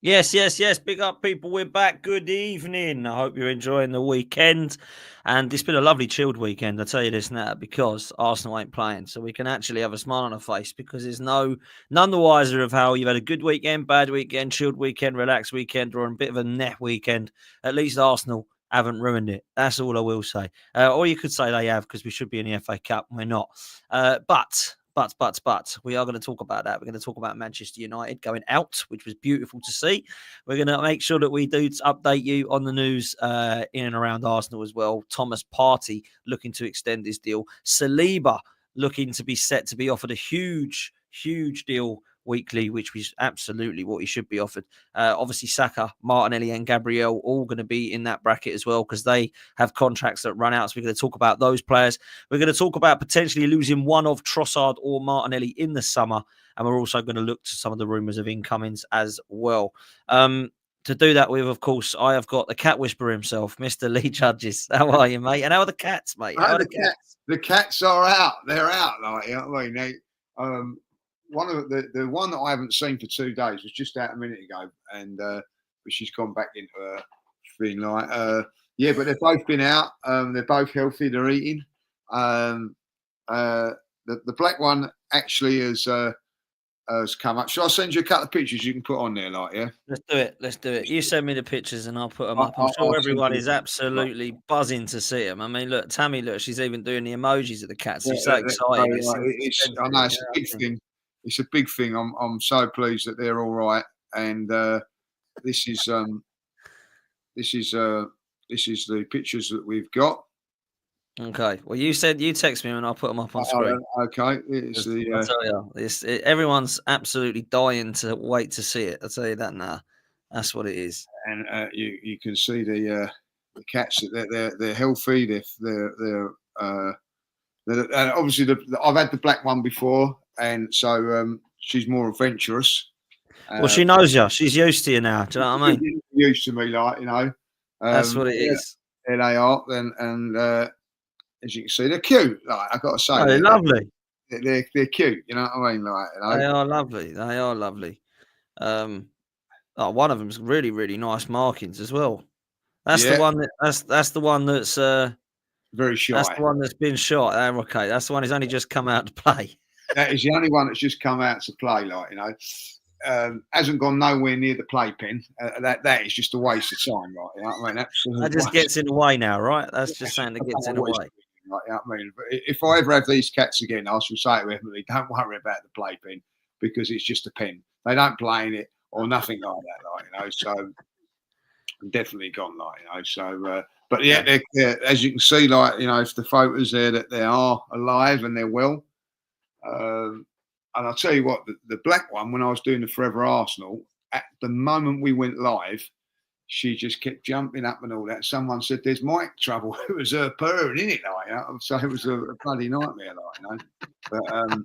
Yes, yes, yes. Big up, people. We're back. Good evening. I hope you're enjoying the weekend. And it's been a lovely, chilled weekend. I'll tell you this now, because Arsenal ain't playing. So we can actually have a smile on our face because there's none the wiser of how you've had a good weekend, bad weekend, chilled weekend, relaxed weekend, or a bit of a net weekend. At least Arsenal haven't ruined it. That's all I will say. Or you could say they have, because we should be in the FA Cup and we're not. But we are going to talk about that. We're going to talk about Manchester United going out, which was beautiful to see. We're going to make sure that we do update you on the news in and around Arsenal as well. Thomas Partey looking to extend his deal. Saliba looking to be set to be offered a huge deal weekly, which was absolutely what he should be offered. Obviously, Saka, Martinelli, and Gabriel all going to be in that bracket as well, because they have contracts that run out. So we're going to talk about those players. We're going to talk about potentially losing one of Trossard or Martinelli in the summer. And we're also going to look to some of the rumours of incomings as well. To do that with, of course, I have got the cat whisperer himself, Mr. Lee Judges. How are you, mate? And how are the cats, mate? How are the cats? The cats are out. They're out. Like, you know what I mean? One of the one that I haven't seen for 2 days was just out a minute ago, and but she's gone back into her thing. But they've both been out. They're both healthy. They're eating. The black one actually has come up. Shall I send you a couple of pictures you can put on there, yeah? Let's do it. You send me the pictures and I'll put them up. I'm sure everyone is absolutely buzzing to see them. I mean, look, Tammy, she's even doing the emojis of the cats. She's so excited. I know it's a big thing. It's a big thing. I'm so pleased that they're all right. And this is the pictures that we've got. Okay. Well, you said you text me and I'll put them up on screen. Okay. Everyone's absolutely dying to wait to see it. I'll tell you that now. That's what it is. And you can see the cats. They're healthy. They're obviously I've had the black one before, and so she's more adventurous. Well, she knows you. She's used to you now. Do you know what I mean? Used to me, like, you know. That's what it is. There they are. And as you can see, they're cute. Like, I've got to say, they're lovely. They're cute. You know what I mean? Like, you know? They are lovely. They are lovely. One of them's really, really nice markings as well. That's the one that's the one that's very shy. That's the one that's been shot. Okay, that's the one who's only just come out to play. That is the only one that's just come out to play. Like, you know, hasn't gone nowhere near the playpen. That is just a waste of time. Right? You know what I mean? Absolutely. That just gets in the way now, right? That's just something that gets in the way. Like, you know what I mean? But if I ever have these cats again, I shall say to Emily, don't worry about the playpen, because it's just a pen. They don't play in it or nothing like that. Like, you know, so I'm definitely gone. Like, you know, so. But yeah, they're, as you can see, like, you know, if the photos there, that they are alive and they're well. And I'll tell you what, the black one, when I was doing the Forever Arsenal, at the moment we went live, she just kept jumping up and all that. Someone said there's mic trouble. It was her purring, in it, like, you know? So it was a bloody nightmare, like, you know.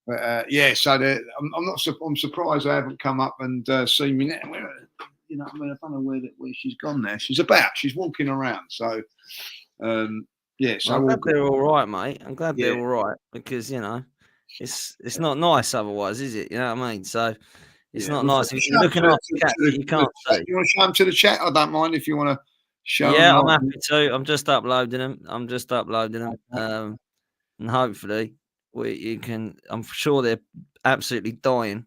But yeah, so I'm surprised they haven't come up and seen me now. You know, I mean, I don't know where she's gone there. She's walking around. So, yeah. So I'm glad they're all right, mate. I'm glad they're all right, because, you know, it's not nice otherwise, is it? You know what I mean? So it's not nice if you're looking after cats that you can't see. You want to show them to the chat? I don't mind if you want to show them. Yeah, I'm happy to. I'm just uploading them. And hopefully you can. I'm sure they're absolutely dying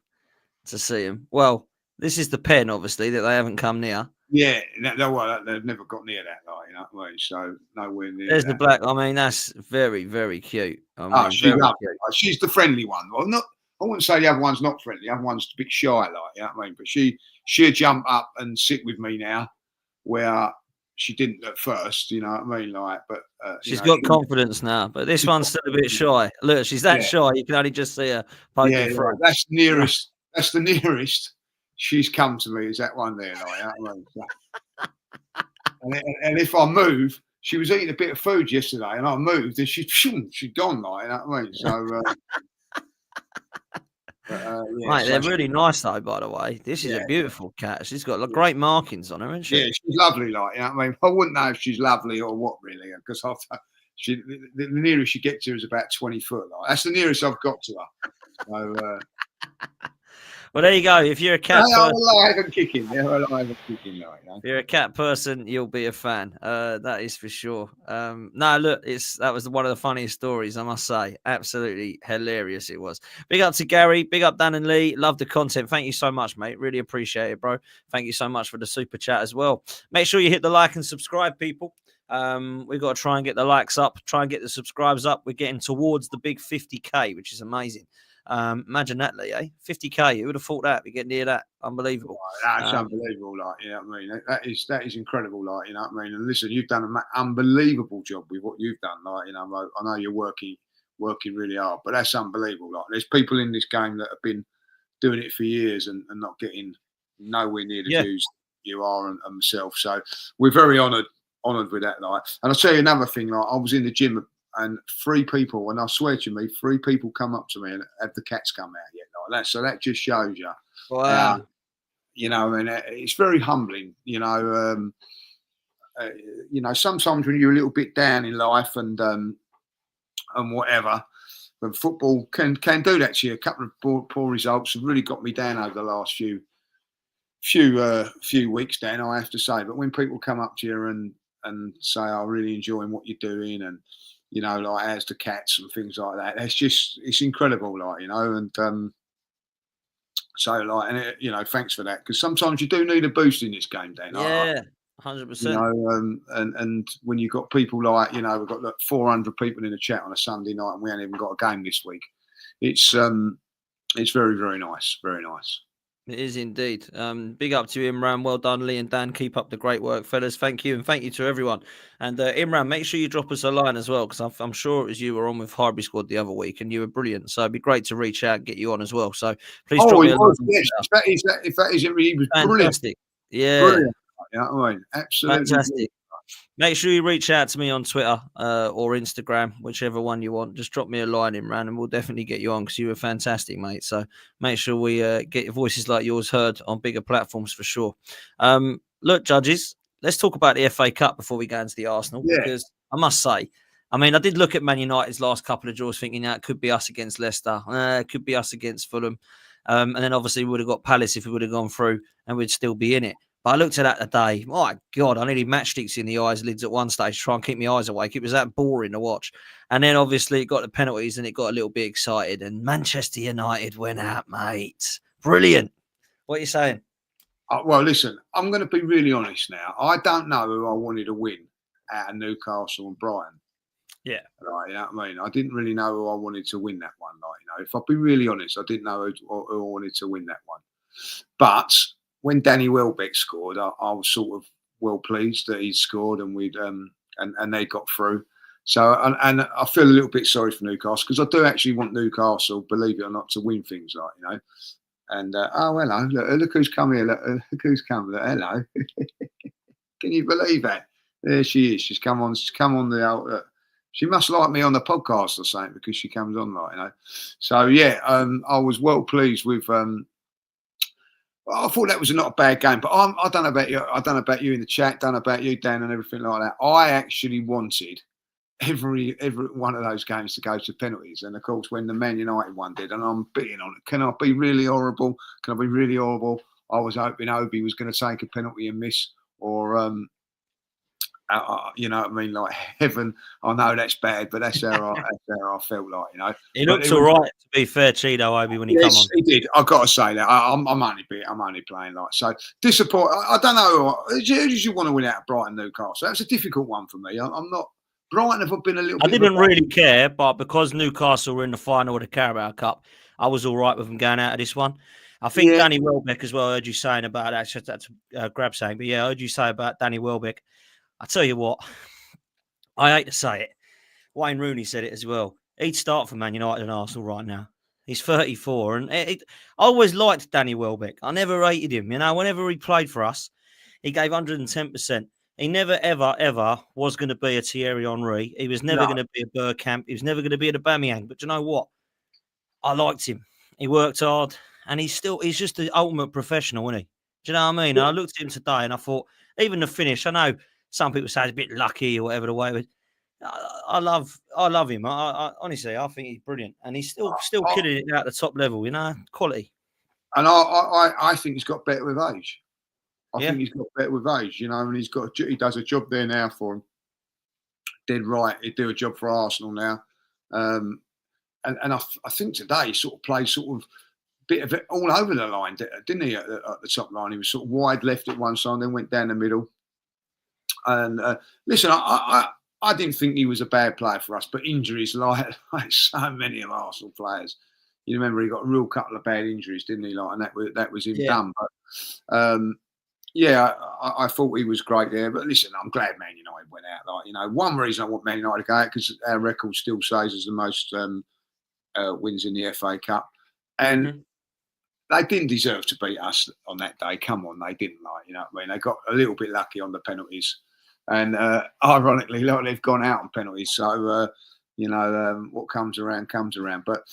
to see them. Well, this is the pen, obviously, that they haven't come near. Yeah, they've never got near that, like, you know what I mean? So nowhere near. There's the black. I mean, that's very, very cute. I mean, she's lovely. She's the friendly one. Well, not. I wouldn't say the other one's not friendly. The other one's a bit shy, like, you know what I mean? But she'll jump up and sit with me now, where she didn't at first. You know what I mean? Like, but she's got confidence now. But this one's still a bit shy. Look, she's that shy. You can only just see her poking through. That's nearest. That's the nearest she's come to me, is that one there, like, you know what I mean? And if I move, she was eating a bit of food yesterday, and I moved, and she's gone, like, you know what I mean? So, mate, they're really nice, though. By the way, this is a beautiful cat. She's got great markings on her, isn't she? Yeah, she's lovely, like, you know what I mean? I wouldn't know if she's lovely or what, really, because the nearest she gets to her is about 20 foot. Like, that's the nearest I've got to her. So. Well, there you go. If you're a cat They are person, alive and kicking. They're alive and kicking, like, if you're a cat person, you'll be a fan. That is for sure. No, look, that was one of the funniest stories, I must say. Absolutely hilarious it was. Big up to Gary, big up Dan and Lee. Love the content. Thank you so much, mate. Really appreciate it, bro. Thank you so much for the super chat as well. Make sure you hit the like and subscribe, people. We've got to try and get the likes up, try and get the subscribers up. We're getting towards the big 50k, which is amazing. Imagine that, Lee, eh? 50k. Who would have thought that? We get near that. Unbelievable. That's unbelievable, like, you know what I mean? That is incredible, like, you know what I mean? And listen, you've done an unbelievable job with what you've done, like, you know, I know you're working really hard, but that's unbelievable. Like, there's people in this game that have been doing it for years and not getting nowhere near the views you are and myself. So we're very honoured with that, like. And I'll tell you another thing, like, I was in the gym and 3 people, and I swear to me, 3 people come up to me and have the cats come out yet, like that. So that just shows you. Wow. You know, and it's very humbling, you know. Sometimes when you're a little bit down in life and whatever, but football can do that to you. A couple of poor results have really got me down over the last few weeks, Dan, I have to say. But when people come up to you and say, "I'm really enjoying what you're doing," and you know, like, as the cats and things like that, it's incredible, like, you know, and so, like, and it, you know, thanks for that, because sometimes you do need a boost in this game, Dan. Yeah, 100%. You know, and when you've got people like, you know, we've got 400 people in the chat on a Sunday night, and we haven't even got a game this week. It's very, very nice, very nice. It is indeed. Big up to Imran. Well done, Lee and Dan. Keep up the great work, fellas. Thank you, and thank you to everyone. And Imran, make sure you drop us a line as well, because I'm sure it was you were on with Highbury Squad the other week, and you were brilliant. So it'd be great to reach out and get you on as well. So please drop me a line. Yes, if that is it, he was fantastic. Brilliant. Yeah, brilliant. You know what I mean? Absolutely fantastic. Brilliant. Make sure you reach out to me on Twitter or Instagram, whichever one you want. Just drop me a line, Imran, and we'll definitely get you on, because you were fantastic, mate. So make sure we get voices like yours heard on bigger platforms for sure. Look, judges, let's talk about the FA Cup before we go into the Arsenal, because I must say, I mean, I did look at Man United's last couple of draws thinking that it could be us against Leicester, it could be us against Fulham. And then obviously we would have got Palace if we would have gone through, and we'd still be in it. But I looked at that today. My God, I nearly matchsticks in the eyes lids at one stage to try and keep my eyes awake. It was that boring to watch. And then obviously it got the penalties and it got a little bit excited. And Manchester United went out, mate. Brilliant. What are you saying? Well, listen, I'm going to be really honest now. I don't know who I wanted to win out of Newcastle and Brighton. Yeah. Right, you know what I mean? I didn't really know who I wanted to win that one. Like, you know, if I'll be really honest, I didn't know who I wanted to win that one. But when Danny Welbeck scored, I was sort of well pleased that he scored and we'd and they got through. So and I feel a little bit sorry for Newcastle, because I do actually want Newcastle, believe it or not, to win things, like, you know. And oh, hello, look who's come here. Look who's come. Look, hello. Can you believe that? There she is. She's come on the she must like me on the podcast or something, because she comes on, like, you know. So yeah, I was well pleased with. I thought that was not a bad game, but I don't know about you. I don't know about you in the chat. Don't know about you, Dan, and everything like that. I actually wanted every one of those games to go to penalties, and of course, when the Man United one did, and I'm bidding on it. Can I be really horrible? Can I be really horrible? I was hoping Obi was going to take a penalty and miss, or you know what I mean, like heaven. I know that's bad, but that's how I felt, like, you know. He looked all right, to be fair, Cheeto Obi, when he come on. He did. I've got to say that. I'm only playing, like, so disappointed. I don't know. Who did you want to win out of Brighton, Newcastle? That's a difficult one for me. I'm not. Brighton have been a little. I didn't really care, but because Newcastle were in the final of the Carabao Cup, I was all right with them going out of this one. I think Danny Welbeck as well. I heard you saying about that. That's Grab saying, but yeah, I heard you say about Danny Welbeck. I tell you what, I hate to say it. Wayne Rooney said it as well. He'd start for Man United and Arsenal right now. He's 34, and I always liked Danny Welbeck. I never rated him. You know, whenever he played for us, he gave 110%. He never, ever, ever was going to be a Thierry Henry. He was never going to be a Bergkamp. He was never going to be an Aubameyang. But you know what? I liked him. He worked hard, and he's just the ultimate professional, isn't he? Do you know what I mean? And I looked at him today, and I thought, even the finish, I know some people say it's a bit lucky or whatever the way, but I love him. I honestly, I think he's brilliant, and he's still killing it at the top level. You know, quality. And I think he's got better with age. I Yeah. think he's got better with age, and he does a job there now for him. Dead right, he'd do a job for Arsenal now. And I think today he sort of played sort of bit of it all over the line, didn't he? At the top line, he was sort of wide left at one side, then went down the middle. And listen, I didn't think he was a bad player for us, but injuries like so many of Arsenal players. You remember he got a real couple of bad injuries, didn't he? Like, and that was him done. But yeah, I thought he was great there. But listen, I'm glad Man United went out. Like, one reason I want Man United to go out because our record still says as the most wins in the FA Cup, and they didn't deserve to beat us on that day. Come on, they didn't. Like, you know what I mean? They got a little bit lucky on the penalties, and ironically, like, they've gone out on penalties. So what comes around comes around. But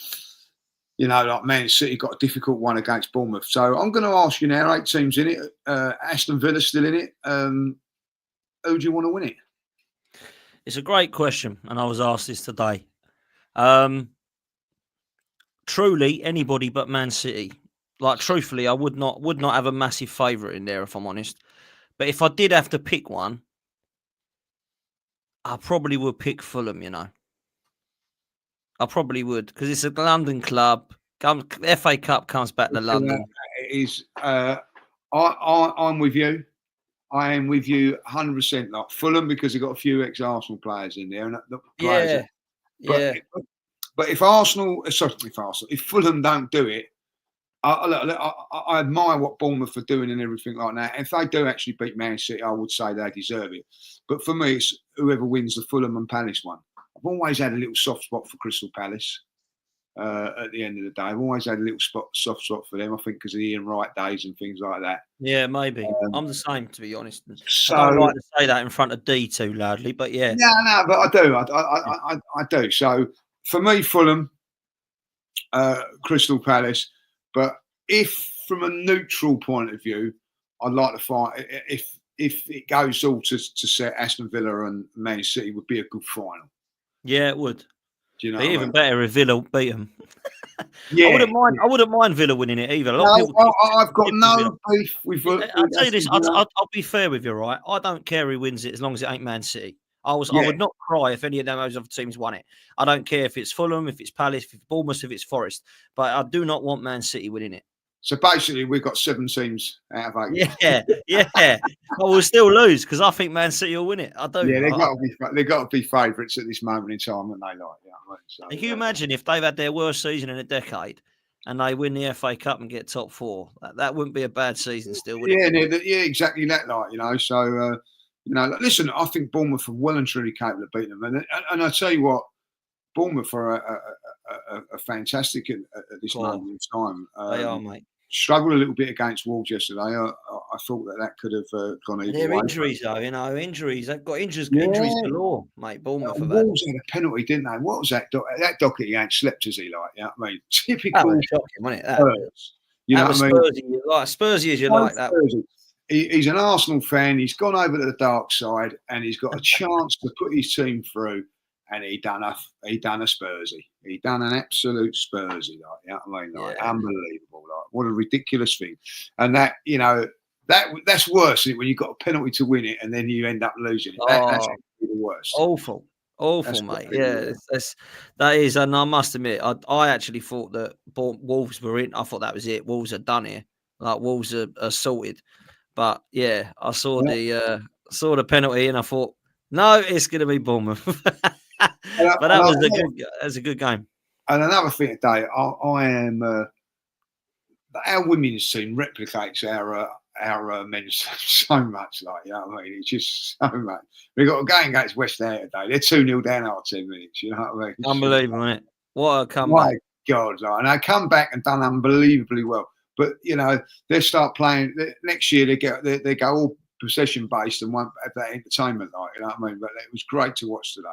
like Man City got a difficult one against Bournemouth. So I'm going to ask you now, 8 teams in it. Aston Villa still in it. Who do you want to win it? It's a great question, and I was asked this today. Truly, anybody but Man City. Like, truthfully, I would not have a massive favourite in there, if I'm honest. But if I did have to pick one, I probably would pick Fulham, I probably would, because it's a London club. FA Cup comes back to London. I'm with you. I am with you 100%. Like Fulham, because they've got a few ex-Arsenal players in there. But if Fulham don't do it, I admire what Bournemouth are doing and everything like that. If they do actually beat Man City, I would say they deserve it. But for me, it's whoever wins the Fulham and Palace one. I've always had a little soft spot for Crystal Palace. At the end of the day, I've always had a little soft spot for them. I think because of the Ian Wright days and things like that. Yeah, maybe. I'm the same, to be honest. So, I don't like to say that in front of D too loudly, but yeah. No, but I do. I do. So for me, Fulham, Crystal Palace. But if from a neutral point of view, I'd like to find if it goes all to set Aston Villa and Man City would be a good final. Yeah, it would. Do you know? Even better if Villa beat them. Yeah, I wouldn't mind Villa winning it either. I've got no beef with. I'll tell you this. I'll be fair with you, right? I don't care who wins it as long as it ain't Man City. I would not cry if any of those other teams won it. I don't care if it's Fulham, if it's Palace, if it's Bournemouth, if it's Forest. But I do not want Man City winning it. So basically, we've got 7 teams out of 8. Yeah. But we'll still lose because I think Man City will win it. I do. Yeah, they've got to be favourites at this moment in time, and they like. So, can you imagine if they've had their worst season in a decade and they win the FA Cup and get top 4? That wouldn't be a bad season, still, would it? Yeah, exactly that. So. Listen, I think Bournemouth are well and truly capable of beating them. And I tell you what, Bournemouth are fantastic at this moment in time. They are, mate. Struggled a little bit against Wolves yesterday. I thought that could have gone either way. Their injuries, though, injuries. They've got injuries galore, mate. Bournemouth have Wolves had a penalty, didn't they? What was that? That Doherty ain't slept, has he? Like, I mean, typical. That was shocking, wasn't it? That was Spursy. Like Spursy as you like that. He's an Arsenal fan. He's gone over to the dark side, and he's got a chance to put his team through. And he done a Spursy. He done an absolute Spursy. Unbelievable. Like, what a ridiculous thing. And that's worse, isn't it, when you've got a penalty to win it, and then you end up losing it. That's the worst. Awful, mate. Yeah, that is. And I must admit, I actually thought that Wolves were in. I thought that was it. Wolves are done here. Like, Wolves are sorted. But yeah, I saw the penalty and I thought, no, it's going to be Bournemouth. But that was a good game. And another thing today, I am our women's team replicates our men's team so much. Like, it's just so much. We've got a game against West Ham today. They're 2-0 down after 10 minutes. You know what I mean? Unbelievable, isn't it? What a comeback! My God, and they come back and done unbelievably well. But they start playing next year. They go all possession based and won't have that entertainment. Like, you know what I mean? But it was great to watch today.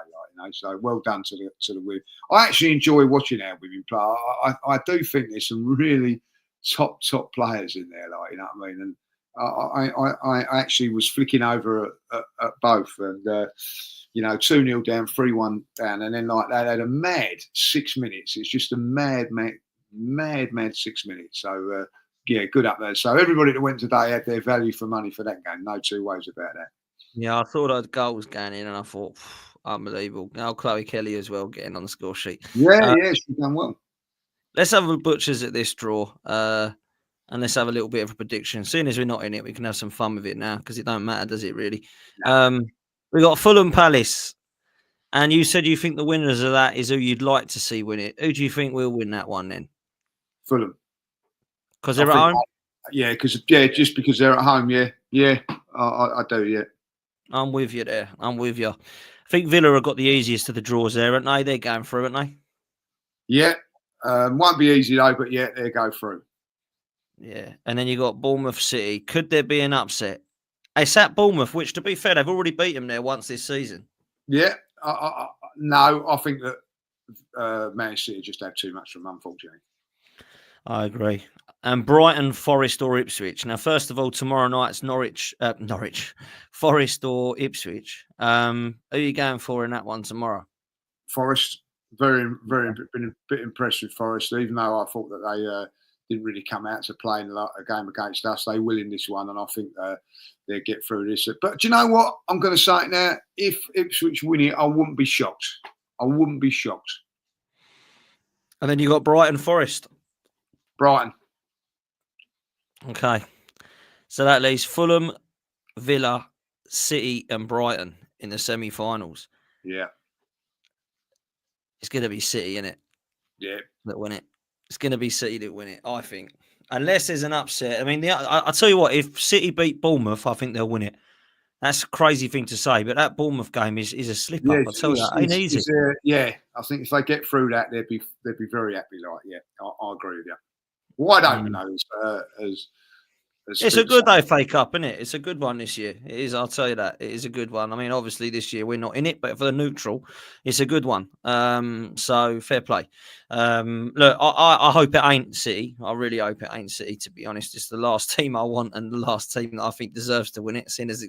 So well done to the women. I actually enjoy watching our women play. I do think there's some really top players in there. Like, you know what I mean? And I actually was flicking over at both, and 2-0 down, 3-1 down, and then like they had a mad 6 minutes. It's just a mad 6 minutes. So yeah, good up there. So everybody that went today had their value for money for that game. No two ways about that. Yeah, I thought those goals going in, and I thought, unbelievable. Now Chloe Kelly as well getting on the score sheet. Yeah, she's done well. Let's have a butchers at this draw, and let's have a little bit of a prediction. Seeing as we're not in it, we can have some fun with it now because it don't matter, does it really? No. We got Fulham Palace, and you said you think the winners of that is who you'd like to see win it. Who do you think will win that one then? Fulham. Because they're at home? Just because they're at home, yeah, I do, yeah. I'm with you there. I'm with you. I think Villa have got the easiest of the draws there, haven't they? They're going through, haven't they? Yeah, won't be easy though, but yeah, they go through. Yeah, and then you got Bournemouth City. Could there be an upset? It's at Bournemouth, which, to be fair, they've already beat them there once this season. Yeah, no, I think that Man City just had too much from them, unfortunately. I agree. And Brighton, Forest or Ipswich. Now, first of all, tomorrow night's Norwich, Forest or Ipswich. Who are you going for in that one tomorrow? Forest, been a bit impressed with Forest, even though I thought that they didn't really come out to play in a game against us. They will in this one, and I think they'll get through this. But do you know what? I'm going to say it now. If Ipswich win it, I wouldn't be shocked. I wouldn't be shocked. And then you got Brighton, Forest. Brighton. Okay. So that leaves Fulham, Villa, City and Brighton in the semi-finals. Yeah. It's going to be City, isn't it? Yeah. That win it. It's going to be City that win it, I think. Unless there's an upset. I mean, I'll tell you what, if City beat Bournemouth, I think they'll win it. That's a crazy thing to say, but that Bournemouth game is a slip up. I'll tell you, it ain't easy. I think if they get through that, they'd be very happy. Like, yeah, I agree with you. What I don't know is it's a good FA Cup, isn't it? It's a good one this year. It is. I'll tell you that it is a good one. I mean, obviously this year we're not in it, but for the neutral, it's a good one. So fair play. Look, I hope it ain't City. I really hope it ain't City. To be honest, it's the last team I want and the last team that I think deserves to win it. Seeing as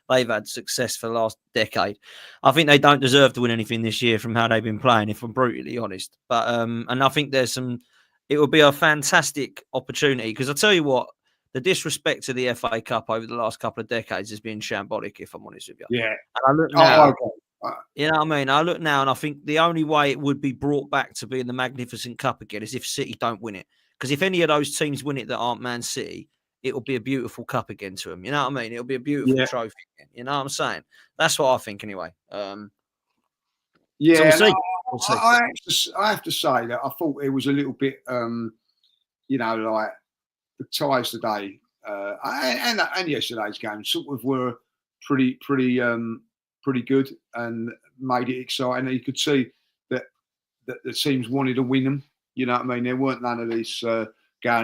they've had success for the last decade, I think they don't deserve to win anything this year from how they've been playing. If I'm brutally honest, but and I think there's some. It would be a fantastic opportunity because I tell you what. The disrespect to the FA Cup over the last couple of decades has been shambolic, if I'm honest with you. Yeah. And I look now, you know what I mean? I look now and I think the only way it would be brought back to being the Magnificent Cup again is if City don't win it. Because if any of those teams win it that aren't Man City, it will be a beautiful cup again to them. You know what I mean? It'll be a beautiful trophy again. You know what I'm saying? That's what I think anyway. So we'll see. I have to say that I thought it was a little bit, like, the ties today and yesterday's game sort of were pretty good and made it exciting. You could see that the teams wanted to win them. You know what I mean? There weren't none of this going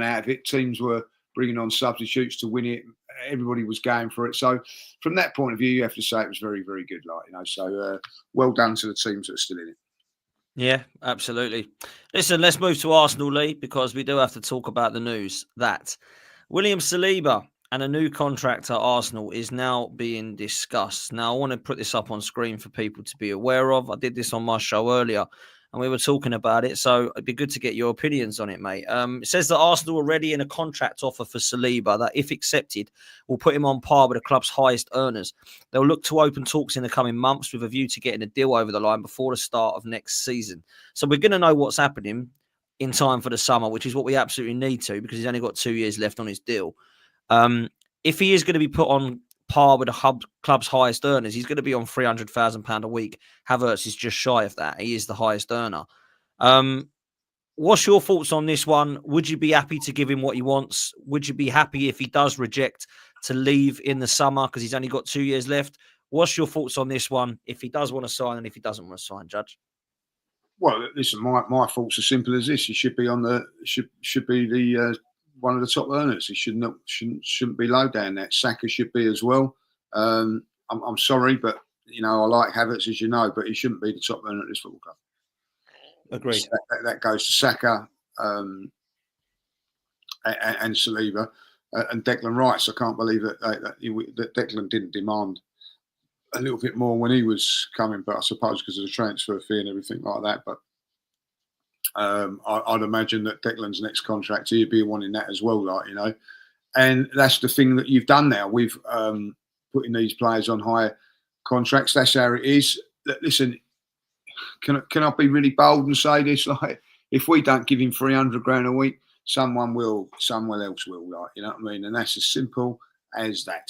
out of it. Teams were bringing on substitutes to win it. Everybody was going for it. So from that point of view, you have to say it was very, very good. So well done to the teams that are still in it. Yeah, absolutely. Listen, let's move to Arsenal, Lee, because we do have to talk about the news that William Saliba and a new contract at Arsenal is now being discussed. Now, I want to put this up on screen for people to be aware of. I did this on my show earlier, and we were talking about it, so it'd be good to get your opinions on it, mate. It says that Arsenal are ready in a contract offer for Saliba that, if accepted, will put him on par with the club's highest earners. They'll look to open talks in the coming months with a view to getting a deal over the line before the start of next season. So we're going to know what's happening in time for the summer, which is what we absolutely need to because he's only got 2 years left on his deal. If he is going to be put on par with the club's highest earners, he's going to be on £300,000 a week. Havertz is just shy of that. He is the highest earner. What's your thoughts on this one? Would you be happy to give him what he wants? Would you be happy if he does reject to leave in the summer because he's only got 2 years left? What's your thoughts on this one? If he does want to sign and if he doesn't want to sign, Judge? Well, listen, my thoughts are simple as this: he should be on the should be the one of the top earners. He shouldn't be low down there. Saka should be as well. I'm sorry, but I like Havertz, as you know, but he shouldn't be the top earner at this football club. Agreed. That goes to Saka and Saliba and Declan Rice. I can't believe that Declan didn't demand a little bit more when he was coming, but I suppose because of the transfer fee and everything like that. But I'd imagine that Declan's next contract, he'd be wanting that as well, like, you know. And that's the thing that you've done now with putting these players on higher contracts. That's how it is. Listen, can I be really bold and say this? Like, if we don't give him 300 grand a week, someone else will, like, you know what I mean? And that's as simple as that.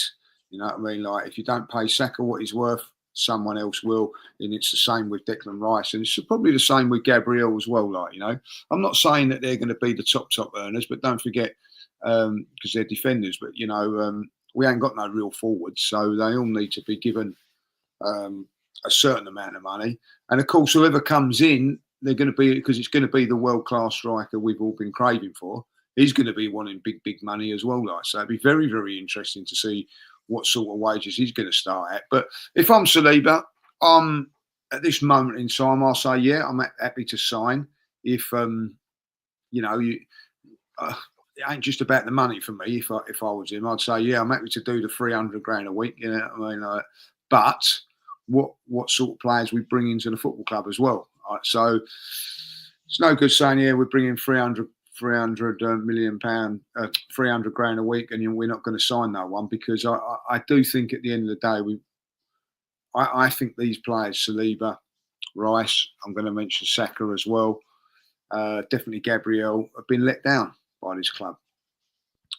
You know what I mean? Like, if you don't pay Saka what he's worth, someone else will. And it's the same with Declan Rice. And it's probably the same with Gabriel as well, like, you know. I'm not saying that they're going to be the top earners, but don't forget, because they're defenders, but, you know, we ain't got no real forwards, so they all need to be given a certain amount of money. And of course, whoever comes in, they're going to be, because it's going to be the world-class striker we've all been craving for. He's going to be wanting big money as well, like. So it'd be very, very interesting to see what sort of wages he's going to start at. But if I'm Saliba, at this moment in time, I'll say, yeah, I'm happy to sign. If you know, it ain't just about the money for me. If I was him, I'd say, yeah, I'm happy to do the 300 grand a week. You know what I mean? But what sort of players we bring into the football club as well? Right? So it's no good saying, yeah, we're bringing 300 million pound, 300 grand a week, and we're not going to sign that one, because I do think at the end of the day, I think these players, Saliba, Rice, I'm going to mention Saka as well, definitely Gabriel, have been let down by this club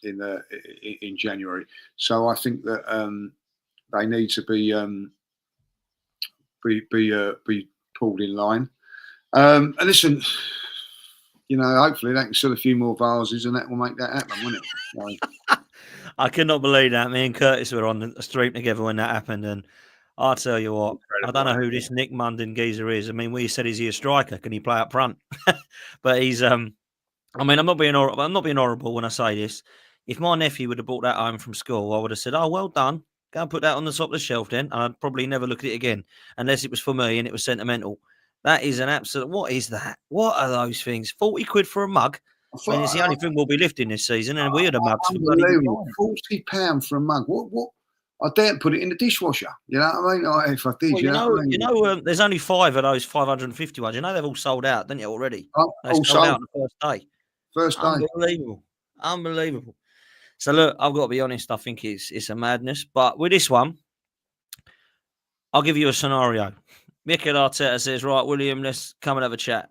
in January. So I think that they need to be pulled in line. And listen, you know, hopefully they can sell a few more vases, and that will make that happen, won't it? So, I cannot believe that. Me and Curtis were on the stream together when that happened, and I'll tell you what, I don't know who this Nick Munden geezer is. I mean, we said, is he a striker? Can he play up front? But he's I mean, I'm not being horrible when I say this. If my nephew would have brought that home from school, I would have said, oh, well done. Go and put that on the top of the shelf then. And I'd probably never look at it again, unless it was for me and it was sentimental. That is an absolute, what is that? What are those things? 40 quid for a mug? I mean, it's the only thing we'll be lifting this season, and we're the mugs. Unbelievable. £40 for a mug. What? I daren't put it in the dishwasher. You know what I mean? Like, if I did, well, you know, there's only 5 of those 550 ones. You know, they've all sold out, don't you, already? They sold out on the first day. First day. Unbelievable. So, look, I've got to be honest. I think it's a madness. But with this one, I'll give you a scenario. Mikel Arteta says, right, William, let's come and have a chat.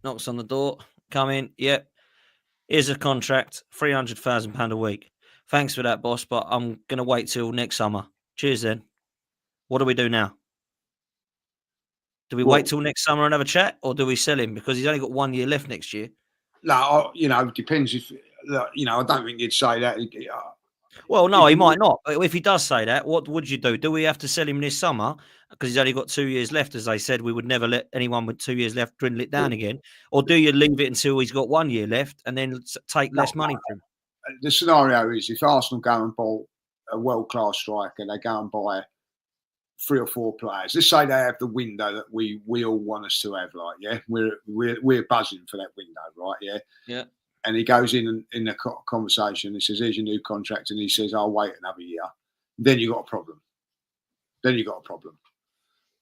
Knocks on the door. Come in. Yep. Here's a contract, £300,000 a week. Thanks for that, boss, but I'm going to wait till next summer. Cheers, then. What do we do now? Do we wait till next summer and have a chat, or do we sell him? Because he's only got 1 year left next year. No, you know, it depends. If, you know, I don't think you'd say that. Well, no, he might not. But if he does say that, what would you do? Do we have to sell him this summer because he's only got 2 years left? As they said, we would never let anyone with 2 years left dwindle it down again. Or do you leave it until he's got 1 year left and then take less money from him? The scenario is, if Arsenal go and buy a world-class striker, they go and buy 3 or 4 players. Let's say they have the window that we all want us to have, like, yeah, we're buzzing for that window, right? Yeah, yeah. And he goes in the conversation. He says, "Here's your new contract," and he says, "I'll wait another year." Then you got a problem.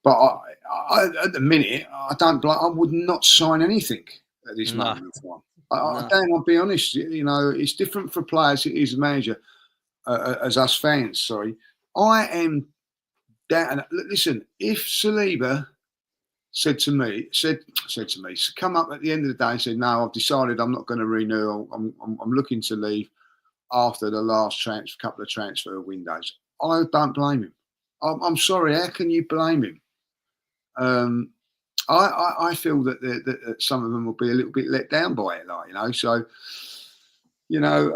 But I, at the minute, I would not sign anything at this moment of time. I'll be honest. You know, it's different for players. It is a manager, as us fans. Sorry, I am down. Listen, if Saliba said to me, come up at the end of the day and said, "No, I've decided I'm not going to renew. I'm looking to leave after the last couple of transfer windows." I don't blame him. I'm sorry. How can you blame him? I feel that some of them will be a little bit let down by it, like, you know. So, you know,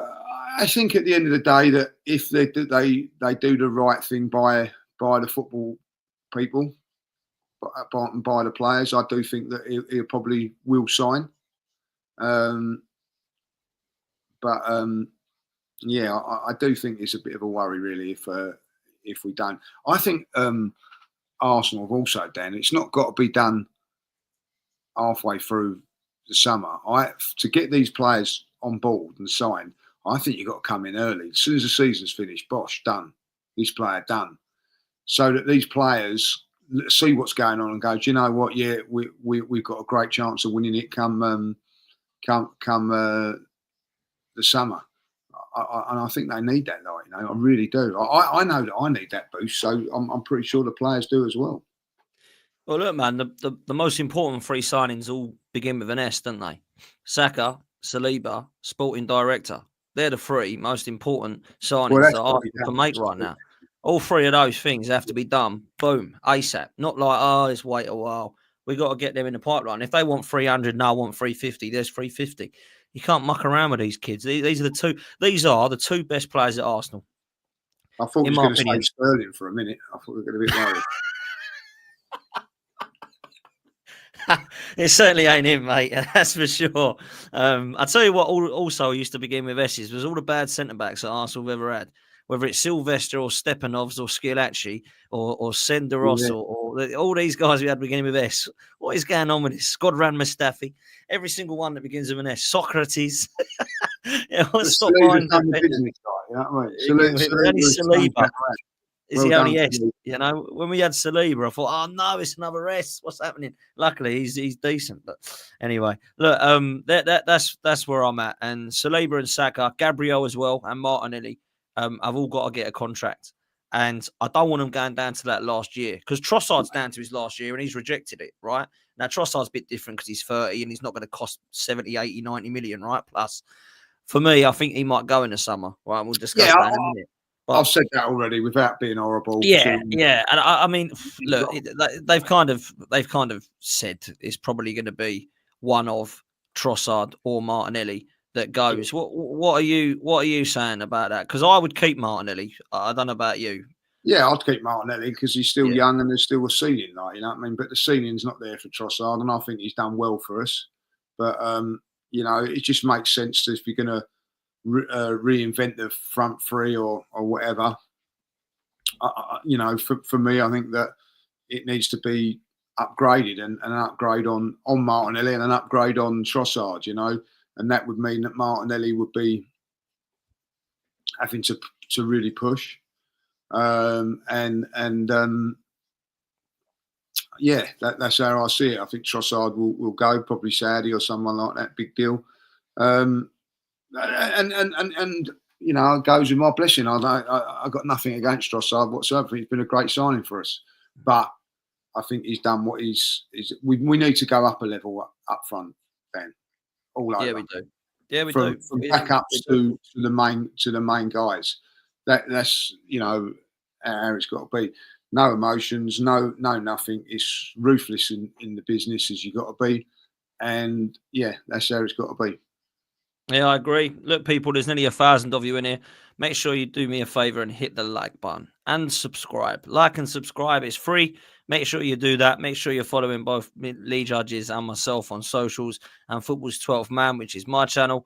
I think at the end of the day that if they do the right thing by the football people, by the players, I do think that he probably will sign. Yeah, I do think it's a bit of a worry, really, if we don't. I think Arsenal have also done. It's not got to be done halfway through the summer. To get these players on board and signed, I think you've got to come in early. As soon as the season's finished, bosh, done. This player done. So that these players see what's going on and go, do you know what? Yeah, we've got a great chance of winning it come the summer. And I think they need that, like, I really do. I know that I need that boost, so I'm pretty sure the players do as well. Well, look, man, the most important three signings all begin with an S, don't they? Saka, Saliba, Sporting Director. They're the three most important signings that Arsenal can make right now. All three of those things have to be done, boom, ASAP. Not like, let's wait a while. We've got to get them in the pipeline. If they want 300, no, I want 350. There's 350. You can't muck around with these kids. These are the two best players at Arsenal. I thought he was going to say Sterling for a minute. I thought we were going to be worried. It certainly ain't him, mate. That's for sure. I tell you what, also used to begin with S's was all the bad centre backs that Arsenal have ever had. Whether it's Sylvester or Stepanovs or Schillaci or Senderos or all these guys we had beginning with S. What is going on with this? Godran Mustafi, every single one that begins with an S. Socrates. Stop buying Saliba. Is he only S? When we had Saliba, I thought, oh no, it's another S. What's happening? Luckily, he's decent. But anyway, look, that's where I'm at. And Saliba and Saka, Gabriel as well, and Martinelli, I've all got to get a contract. And I don't want them going down to that last year because Trossard's down to his last year and he's rejected it, right? Now, Trossard's a bit different because he's 30 and he's not going to cost 70, 80, 90 million, right? Plus, for me, I think he might go in the summer, right? We'll discuss that in a minute. But I've said that already without being horrible. Yeah. And I mean, look, they've kind of said it's probably going to be one of Trossard or Martinelli that goes. What are you saying about that? Because I would keep Martinelli. I don't know about you. Yeah, I'd keep Martinelli because he's still young and there's still a ceiling, like, you know what I mean. But the ceiling's not there for Trossard, and I think he's done well for us. But it just makes sense to, if you're going to reinvent the front three or whatever. For me, I think that it needs to be upgraded and an upgrade on Martinelli and an upgrade on Trossard, and that would mean that Martinelli would be having to really push. That's how I see it. I think Trossard will go, probably Saudi or someone like that, big deal. And it goes with my blessing. I got nothing against Trossard whatsoever. He's been a great signing for us, but I think he's done what we need to go up a level up front, Ben. All over. Yeah, we do. Yeah, we do. From backups to the main guys. That's how it's got to be. No emotions, no nothing. It's ruthless in the business as you got to be, and that's how it's got to be. Yeah, I agree. Look, people, there's nearly 1,000 of you in here. Make sure you do me a favor and hit the like button and subscribe. Like and subscribe. It's free. Make sure you do that. Make sure you're following both Lee Judges and myself on socials and Football's 12th Man, which is my channel.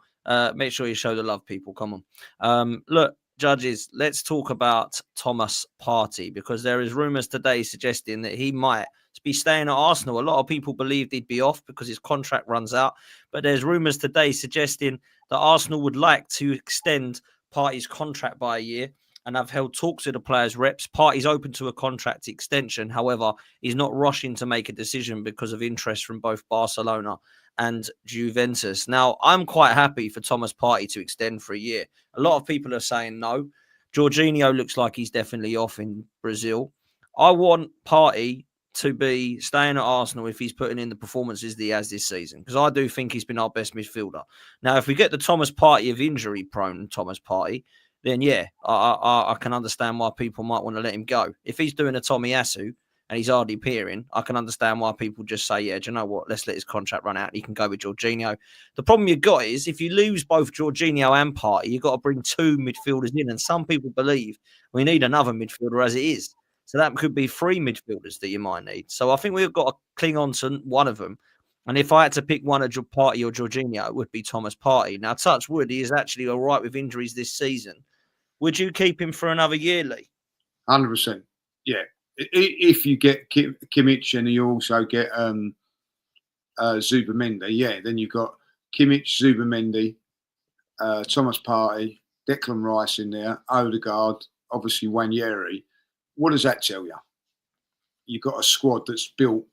Make sure you show the love, people. Come on. Look, Judges, let's talk about Thomas Partey because there is rumours today suggesting that he might be staying at Arsenal. A lot of people believed he'd be off because his contract runs out, but there's rumours today suggesting that Arsenal would like to extend Partey's contract by a year, and I've held talks with the players' reps. Partey's open to a contract extension. However, he's not rushing to make a decision because of interest from both Barcelona and Juventus. Now, I'm quite happy for Thomas Partey to extend for a year. A lot of people are saying no. Jorginho looks like he's definitely off in Brazil. I want Partey to be staying at Arsenal if he's putting in the performances that he has this season, because I do think he's been our best midfielder. Now, if we get the Thomas Partey of injury-prone Thomas Partey, then I can understand why people might want to let him go. If he's doing a Tomiyasu and he's hardly appearing, I can understand why people just say, do you know what, let's let his contract run out and he can go with Jorginho. The problem you've got is if you lose both Jorginho and Partey, you've got to bring two midfielders in, and some people believe we need another midfielder as it is. So that could be three midfielders that you might need. So I think we've got to cling on to one of them. And if I had to pick one of Partey or Jorginho, it would be Thomas Partey. Now, touch wood, he is actually all right with injuries this season. Would you keep him for another year, Lee? 100%. Yeah. If you get Kimmich and you also get Zubimendi, then you've got Kimmich, Zubimendi, Thomas Partey, Declan Rice in there, Odegaard, obviously Wanyeri. What does that tell you? you've got a squad that's built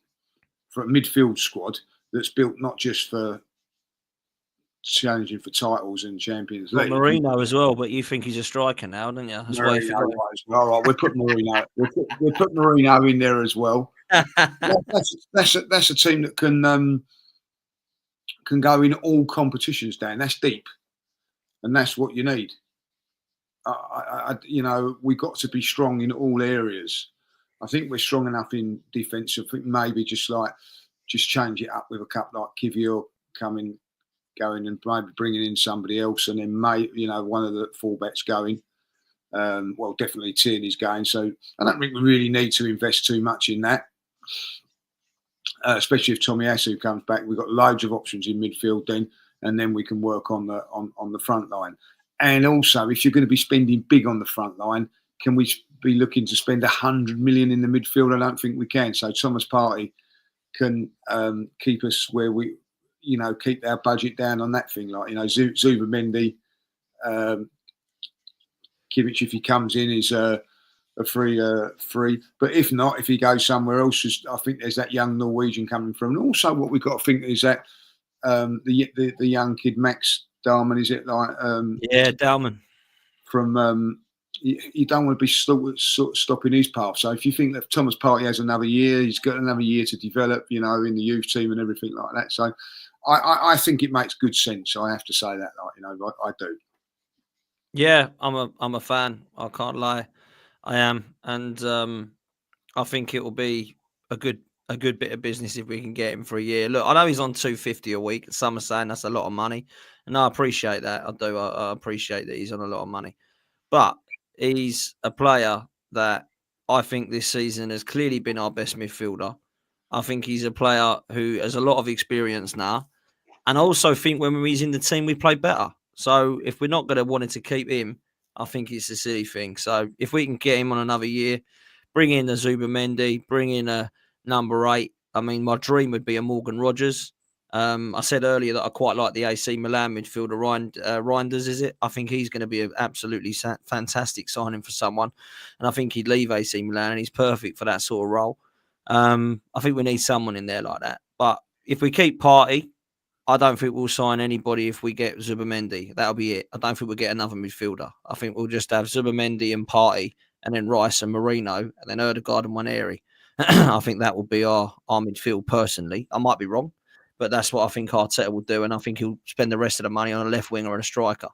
for a midfield squad that's built not just for challenging for titles and Champions League. Marino as well, but you think he's a striker now, don't you? That's why you think. All right, we'll put Marino. We'll put Marino in there as well. That's a team that can go in all competitions, Dan. That's deep, and that's what you need. We've got to be strong in all areas. I think we're strong enough in defence. I think maybe just change it up with a couple like Kivior going and maybe bringing in somebody else, and then one of the fullbacks going. Definitely Tierney's going. So I don't think we really need to invest too much in that, especially if Tomiyasu comes back. We've got loads of options in midfield then, and then we can work on the front line. And also, if you're going to be spending big on the front line, can we be looking to spend 100 million in the midfield? I don't think we can. So Thomas Partey can keep us where we, keep our budget down on that thing. Like, Zubamendi, Kimmich, if he comes in, is a free. But if not, if he goes somewhere else, I think there's that young Norwegian coming from. And also, what we've got to think is that the young kid Max Darman, is it like? Darman. From you don't want to be stopping his path. So if you think that Thomas Partey has another year, he's got another year to develop, in the youth team and everything like that. So I think it makes good sense. I have to say that, I do. Yeah, I'm a fan. I can't lie, I am, and I think it will be a good bit of business if we can get him for a year. Look, I know he's on 250 a week. Some are saying that's a lot of money, and I appreciate that. I do. I appreciate that he's on a lot of money, but he's a player that I think this season has clearly been our best midfielder. I think he's a player who has a lot of experience now, and I also think when he's in the team, we play better. So if we're not going to want to keep him, I think it's a silly thing. So if we can get him on another year, bring in a Zubamendi, bring in a number 8. I mean, my dream would be a Morgan Rogers. I said earlier that I quite like the AC Milan midfielder, Reinders, is it? I think he's going to be an absolutely fantastic signing for someone. And I think he'd leave AC Milan and he's perfect for that sort of role. I think we need someone in there like that. But if we keep Partey, I don't think we'll sign anybody if we get Zubamendi. That'll be it. I don't think we'll get another midfielder. I think we'll just have Zubamendi and Partey, and then Rice and Marino, and then Ødegaard and Waneri. I think that will be our midfield personally. I might be wrong, but that's what I think Arteta will do, and I think he'll spend the rest of the money on a left winger and a striker.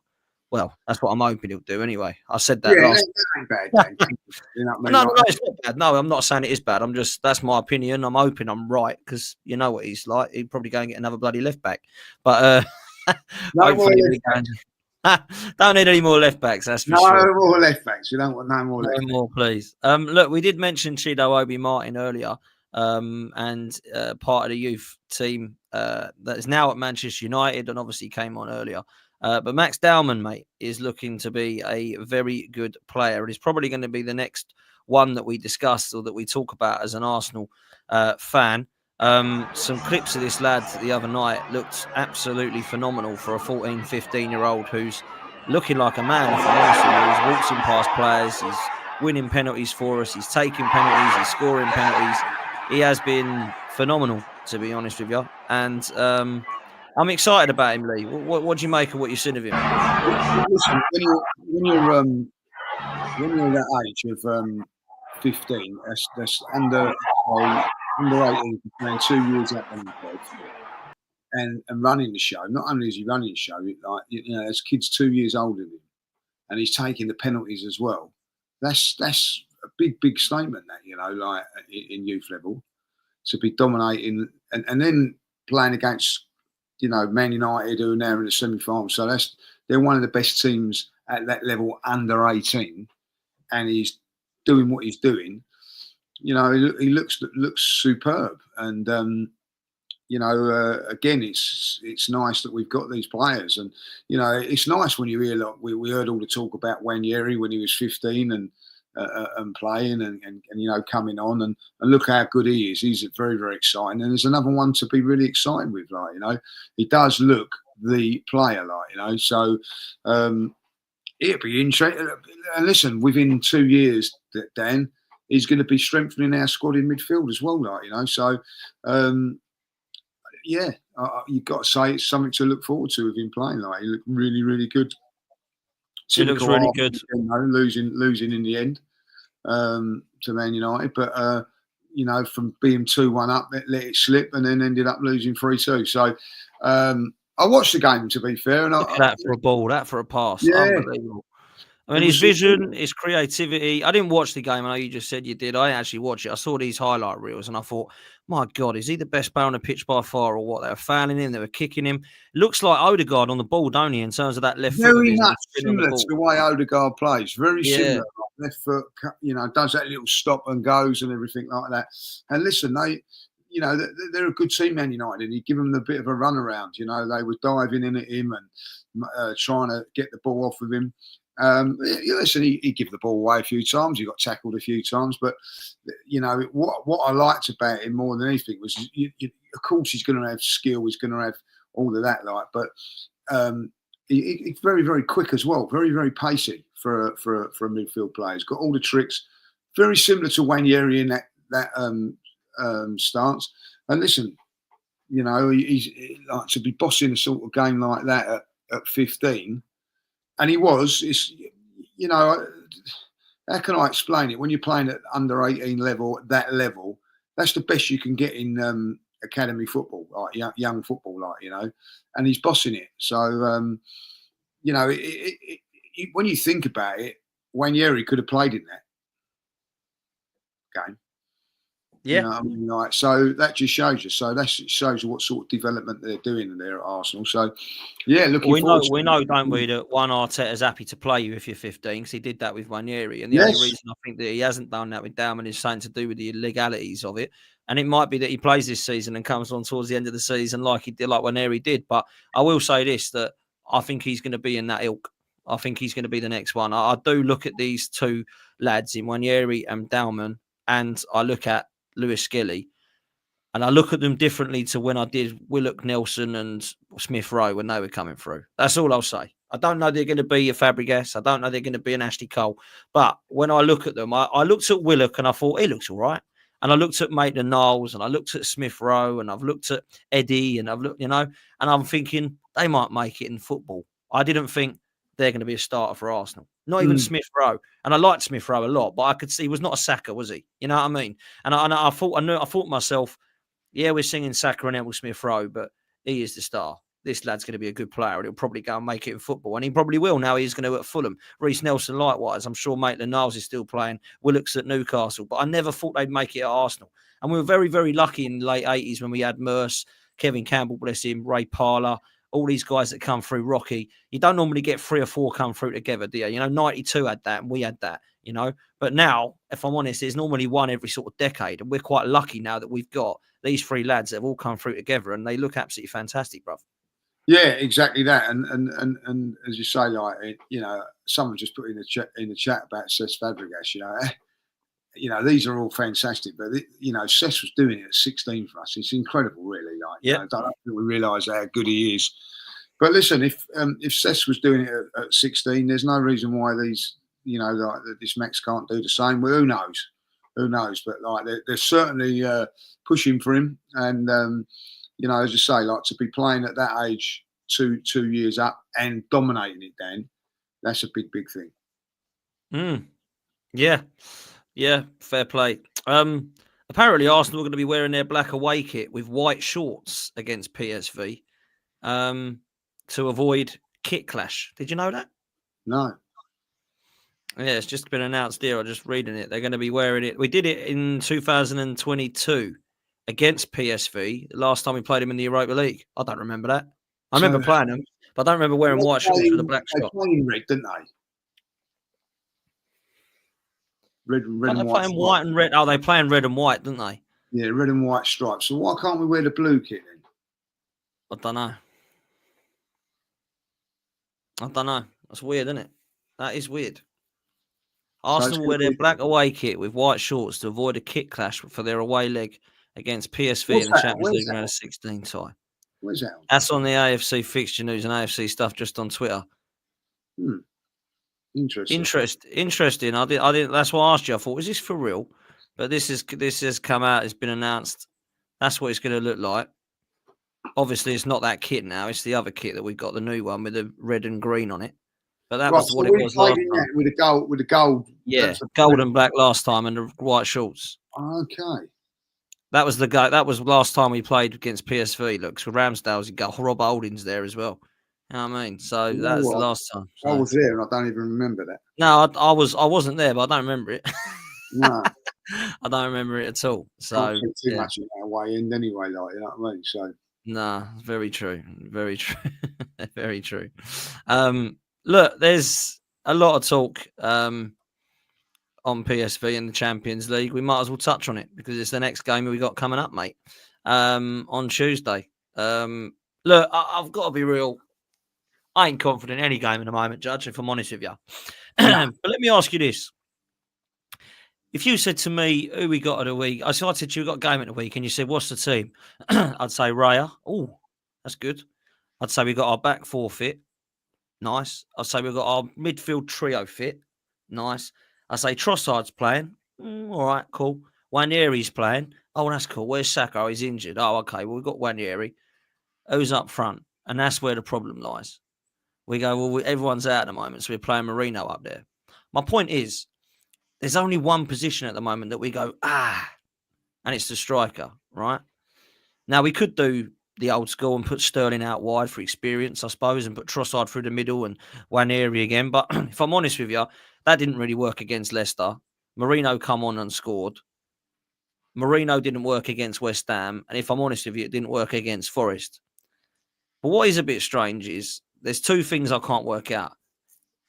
Well, that's what I'm hoping he'll do anyway. I said that last. That ain't bad. No, it's not bad. No, I'm not saying it is bad. That's my opinion. I'm hoping I'm right because you know what he's like. He'd probably go and get another bloody left back. But don't need any more left backs. That's for sure. No more left backs. You don't want no more left backs. No more, please. Look, we did mention Chido Obi Martin earlier, and part of the youth team that is now at Manchester United and obviously came on earlier. But Max Dowman, mate, is looking to be a very good player. And he's probably going to be the next one that we discuss or that we talk about as an Arsenal fan. Some clips of this lad the other night looked absolutely phenomenal for a 14, 15-year-old who's looking like a man, if I'm honest with you. He's waltzing past players. He's winning penalties for us. He's taking penalties. He's scoring penalties. He has been phenomenal, to be honest with you. And I'm excited about him, Lee. What do you make of what you've seen of him? Listen, when you're that age of 15, that's under 18, playing 2 years up on the club and running the show. Not only is he running the show, there's kids 2 years older than him, and he's taking the penalties as well. That's a big statement. That like in youth level, to be dominating and then playing against. Man United, who are now in the semi-final. So they're one of the best teams at that level under 18, and he's doing what he's doing. He looks superb, and again, it's nice that we've got these players, and it's nice when you hear like we heard all the talk about Waneri when he was 15 and playing and coming on and look how good he is. He's very, very exciting. And there's another one to be really excited with, he does look the player, so it'd be interesting. And listen, within 2 years, Dan, he's going to be strengthening our squad in midfield as well, like, you know. So, yeah, you've got to say it's something to look forward to with him playing. Like, he looked really, really good. He looks really good. You know, losing in the end to Man United, but you know, from being 2-1 up, let it slip, and then ended up losing 3-2. So I watched the game, to be fair, and Look at that for a ball, that for a pass, yeah. Unbelievable. I mean, his vision, his creativity. I didn't watch the game. I know you just said you did. I didn't actually watch it. I saw these highlight reels and I thought, my God, is he the best player on the pitch by far or what? They were fouling him. They were kicking him. It looks like Odegaard on the ball, don't he, in terms of that left foot? Very much similar to the way Odegaard plays. Very similar. Yeah. Left foot, you know, does that little stop and goes and everything like that. And listen, you know, they're a good team, Man United, and you give them a bit of a run around. You know, they were diving in at him and trying to get the ball off of him. Listen, he gave the ball away a few times. He got tackled a few times, but you know what I liked about him more than anything was, of course, he's going to have skill. He's going to have all of that, like, but he's very, very quick as well. Very, very pacey for a midfield player. He's got all the tricks. Very similar to Wanyeri in that stance. And listen, you know, he's like to be bossing a sort of game like that at 15. And he was, you know, how can I explain it? When you're playing at under 18 level, at that level, that's the best you can get in academy football, like young football, like, you know, and he's bossing it. So, you know, when you think about it, Wanyeri could have played in that game. Yeah. You know what I mean? Like, so that just shows you. So that shows you what sort of development they're doing there at Arsenal. So, yeah, we know, don't we, that Arteta's happy to play you if you're 15, because he did that with Wanyeri. And the only reason I think that he hasn't done that with Dauman is something to do with the illegalities of it. And it might be that he plays this season and comes on towards the end of the season like he did, like Wanyeri did. But I will say this, that I think he's going to be in that ilk. I think he's going to be the next one. I do look at these two lads in Wanyeri and Dauman, and I look at Lewis-skelly, and I look at them differently to when I did Willock, Nelson and Smith Rowe when they were coming through. That's all I'll say. I don't know they're going to be a Fabregas. I don't know they're going to be an Ashley Cole. But when I look at them, I looked at Willock and I thought, he looks all right. And I looked at Maitland-Niles and I looked at Smith Rowe and I've looked at Eddie and I've looked, you know, and I'm thinking they might make it in football. I didn't think they're going to be a starter for Arsenal. Not even Smith Rowe. And I liked Smith Rowe a lot, but I could see he was not a Saka, was he? You know what I mean? And I thought to myself, yeah, we're singing Saka and Emil Smith Rowe, but he is the star. This lad's going to be a good player, and he'll probably go and make it in football. And he probably will now. He's going to at Fulham. Reece Nelson, likewise. I'm sure Maitland-Niles is still playing. Willock's at Newcastle. But I never thought they'd make it at Arsenal. And we were very, very lucky in the late 80s when we had Merce, Kevin Campbell, bless him, Ray Parlour, all these guys that come through, Rocky. You don't normally get 3 or 4 come through together, do you? You know, 92 had that and we had that, you know. But now, if I'm honest, there's normally one every sort of decade. And we're quite lucky now that we've got these 3 lads that have all come through together and they look absolutely fantastic, bruv. Yeah, exactly that. And as you say, like, you know, someone just put in the chat about Cesc Fabregas, you know, these are all fantastic, but you know, Cesc was doing it at 16 for us. It's incredible, really. Like, you know, I don't think we realise how good he is. But listen, if Cesc was doing it at 16, there's no reason why these, you know, like this Max can't do the same. Well, who knows? Who knows? But like, they're certainly pushing for him, and you know, as you say, like, to be playing at that age, 2 years up and dominating it, then that's a big thing. Yeah, fair play. Apparently Arsenal are going to be wearing their black away kit with white shorts against PSV to avoid kit clash. Did you know that? No. Yeah, it's just been announced here. I'm just reading it. They're going to be wearing it. We did it in 2022 against PSV, the last time we played them in the Europa League. I don't remember that. I remember playing them, but I don't remember wearing white shorts with a black shot. They playing red, didn't they? Red and white. Playing white and red. Oh, they're playing red and white, didn't they? Yeah, red and white stripes. So why can't we wear the blue kit then? I don't know. That's weird, isn't it? That is weird. Arsenal wear their black away kit with white shorts to avoid a kit clash for their away leg against PSV in the Champions League round of 16 tie. Where's that? That's on the AFC fixture news and AFC stuff just on Twitter. Interesting. Interesting. I didn't. That's why I asked you. I thought, is this for real? But this has come out. It's been announced. That's what it's going to look like. Obviously, it's not that kit now. It's the other kit that we got, the new one with the red and green on it. But that was what it was last time. With the gold. Yeah, gold and black last time, and the white shorts. Okay. That was the guy. That was last time we played against PSV. Looks with Ramsdale's. You got Rob Holding's there as well. You know what I mean? So that's the last time. So. I was there, and I don't even remember that. No, I wasn't there, but I don't remember it. No, I don't remember it at all. So too much in that way end anyway, like, you know what I mean? So nah, very true, very true, very true. Look, there's a lot of talk on PSV in the Champions League. We might as well touch on it because it's the next game we got coming up, mate. On Tuesday. Look, I've got to be real. I ain't confident in any game in the moment, Judge, if I'm honest with you. But let me ask you this. If you said to me, who we got of the week? I said to you, we got a game of the week, and you said, what's the team? I'd say Raya. Oh, that's good. I'd say we got our back four fit. Nice. I'd say we've got our midfield trio fit. Nice. I'd say Trossard's playing. All right, cool. Wanieri's playing. Oh, that's cool. Where's Saka? Oh, he's injured. Oh, okay. Well, we've got Wanieri. Who's up front? And that's where the problem lies. We go, well, everyone's out at the moment, so we're playing Marino up there. My point is, there's only one position at the moment that we go, and it's the striker, right? Now, we could do the old school and put Sterling out wide for experience, I suppose, and put Trossard through the middle and Wanieri again. But if I'm honest with you, that didn't really work against Leicester. Marino come on and scored. Marino didn't work against West Ham. And if I'm honest with you, it didn't work against Forest. But what is a bit strange is there's two things I can't work out.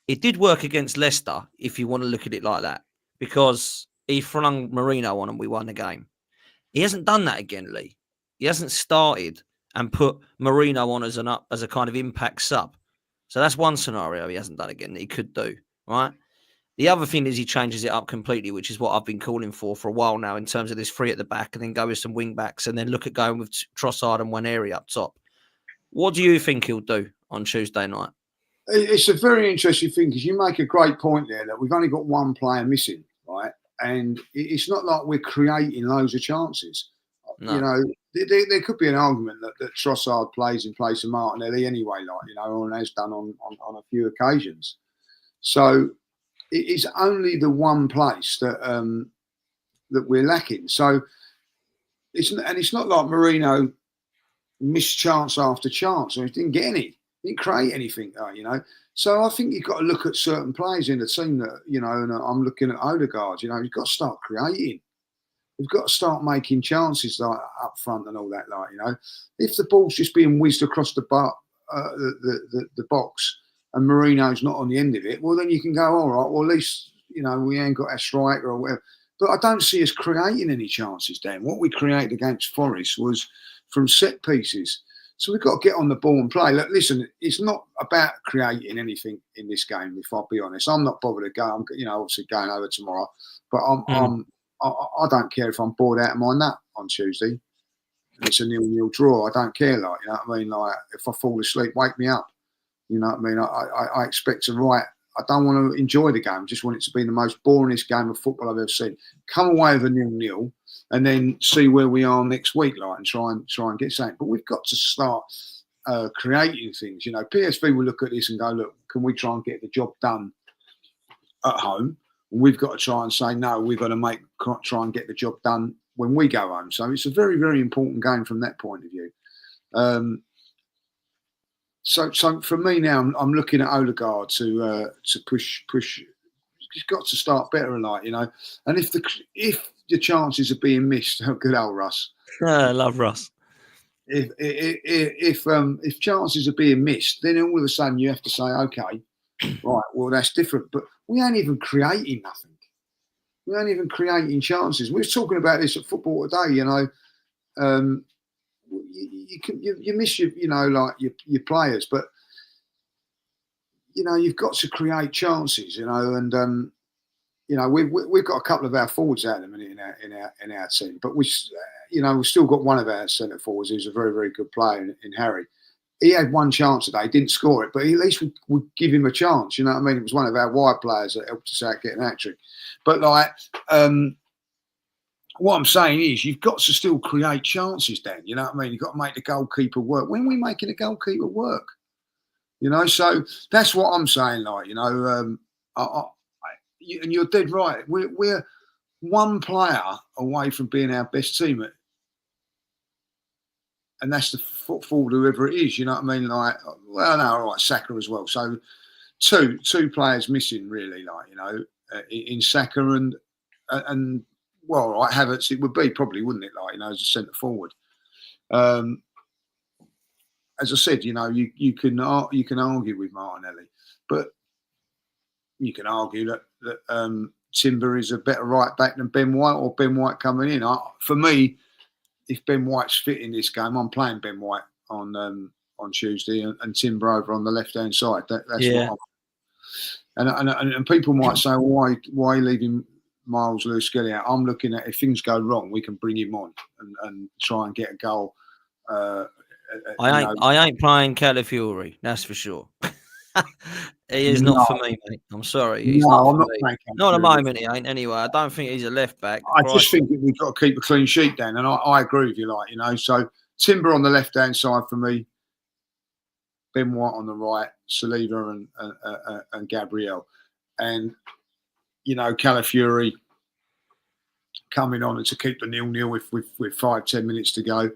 It did work against Leicester, if you want to look at it like that, because he flung Marino on and we won the game. He hasn't done that again, Lee. He hasn't started and put Marino on as a kind of impact sub. So that's one scenario he hasn't done again that he could do, right? The other thing is he changes it up completely, which is what I've been calling for a while now in terms of this three at the back and then go with some wing backs and then look at going with Trossard and Wanieri up top. What do you think he'll do on Tuesday night? It's a very interesting thing because you make a great point there that we've only got one player missing, right? And it's not like we're creating loads of chances. No. You know, there could be an argument that Trossard plays in place of Martinelli anyway, like, you know, and has done on a few occasions. So it's only the one place that we're lacking. So it's not like Marino missed chance after chance, or he didn't get any. Didn't create anything, you know. So I think you've got to look at certain players in the team that, you know, and I'm looking at Odegaard, you know, you've got to start creating. We've got to start making chances like up front and all that, like, you know. If the ball's just being whizzed across the box and Marino's not on the end of it, well, then you can go, all right, well, at least, you know, we ain't got a striker or whatever. But I don't see us creating any chances, Dan. What we created against Forest was from set pieces. So we've got to get on the ball and play. Look, listen, it's not about creating anything in this game, if I'll be honest. I'm not bothered to go. I'm, you know, obviously going over tomorrow. But I don't care if I'm bored out of my nut on Tuesday. It's a 0-0 draw. I don't care, like, you know what I mean? Like, if I fall asleep, wake me up. You know what I mean? I expect to write. I don't want to enjoy the game. I just want it to be the most boringest game of football I've ever seen. Come away with a 0-0 and then see where we are next week, like, and try and get something. But we've got to start creating things. You know, PSV will look at this and go, look, can we try and get the job done at home? And we've got to try and say, no, we've got to try and get the job done when we go home. So it's a very, very important game from that point of view. So for me now, I'm looking at Odegaard to push. He's got to start better, like, you know. And if the chances are being missed, oh, good old Russ. I love Russ. If chances are being missed, then all of a sudden you have to say, okay, right, well, that's different. But we ain't even creating nothing. We ain't even creating chances. We were talking about this at football today, you know. You miss your, you know, like your players, but you know, you've got to create chances, you know, and you know, we've got a couple of our forwards out at the minute in our team, but we've still got one of our centre forwards who's a very, very good player in Harry. He had one chance today, didn't score it, but at least we give him a chance. You know what I mean? It was one of our wide players that helped us out get an hat-trick. But like, what I'm saying is you've got to still create chances, Dan. You know what I mean? You've got to make the goalkeeper work. When are we making the goalkeeper work? You know, so that's what I'm saying. Like, you know, and you're dead right. We're one player away from being our best team, and that's the football, whoever it is. You know what I mean? Like, well, no, all right, Saka as well. So two players missing, really. Like, you know, in Saka and well, right, Havertz it would be probably, wouldn't it? Like, you know, as a centre forward. As I said, you know, you can argue with Martinelli, but you can argue that Timber is a better right back than Ben White, or Ben White coming in. For me, if Ben White's fit in this game, I'm playing Ben White on Tuesday and Timber over on the left hand side. That's what I'm. And people might say, well, why are you leaving Miles Lewis-skelly out? I'm looking at, if things go wrong, we can bring him on and try and get a goal. I ain't playing Calafiori, that's for sure. He is not for me, mate. I'm sorry. He's not for me. Not at the moment, he ain't anyway. I don't think he's a left back. I just think that we've got to keep a clean sheet, Dan, and I agree with you, like, you know. So Timber on the left hand side for me, Ben White on the right, Saliba and Gabriel, and you know, Calafiori coming on to keep the 0-0 with 5-10 minutes to go.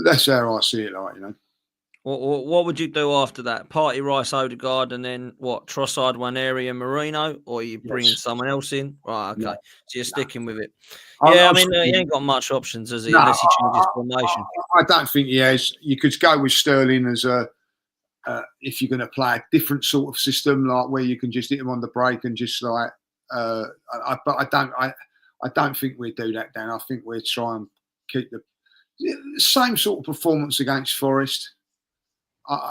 That's how I see it, like, you know. What would you do after that? Partey, Rice, Odegaard, and then what? Trossard, Waneri, and Marino, or are you bringing someone else in? Right, okay. So you're sticking with it. Yeah, I mean, he ain't got much options, has he? Unless he changes formation. I don't think he has. You could go with Sterling as if you're going to play a different sort of system, like where you can just hit him on the break and just like. But I don't think we'd do that, Dan. I think we'd try and keep the same sort of performance against Forest.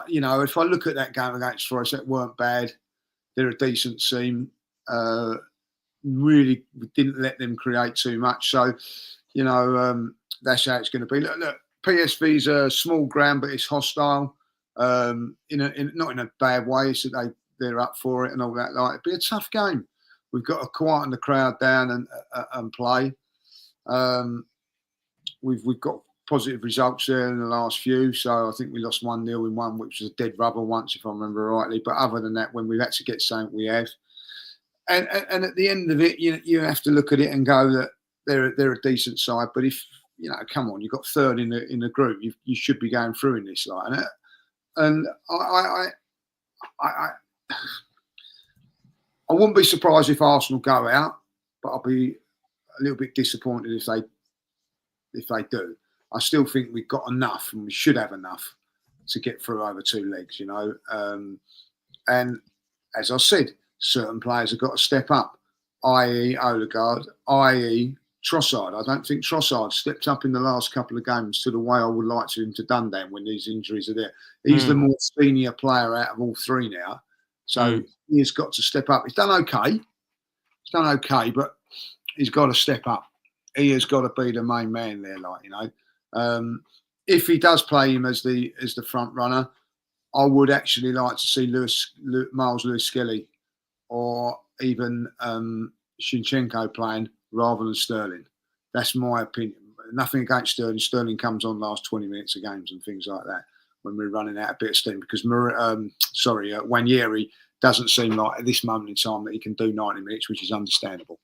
You know, if I look at that game against Forest, that weren't bad. They're a decent team. Really, we didn't let them create too much. So, you know, that's how it's going to be. Look, PSV's a small ground, but it's hostile. Not in a bad way. So they're up for it and all that. Like, it'd be a tough game. We've got to quieten the crowd down and play. We've got positive results there in the last few. So I think we lost 1-0 in one, which was a dead rubber once, if I remember rightly. But other than that, when we've had to get something, we have. And at the end of it, you have to look at it and go that they're a decent side. But if, you know, come on, you've got third in the group, you should be going through in this line. And I wouldn't be surprised if Arsenal go out, but I'll be a little bit disappointed if they do. I still think we've got enough, and we should have enough to get through over two legs, you know. And as I said, certain players have got to step up, i.e. Odegaard, i.e. Trossard. I don't think Trossard stepped up in the last couple of games to the way I would like to him to done then when these injuries are there. He's the more senior player out of all three now. So he has got to step up. He's done okay, but he's got to step up. He has got to be the main man there, like, you know. If he does play him as the front runner, I would actually like to see Miles Lewis-skelly or even Zinchenko playing rather than Sterling. That's my opinion. Nothing against Sterling. Sterling comes on last 20 minutes of games and things like that when we're running out a bit of steam, because Waneri doesn't seem like at this moment in time that he can do 90 minutes, which is understandable.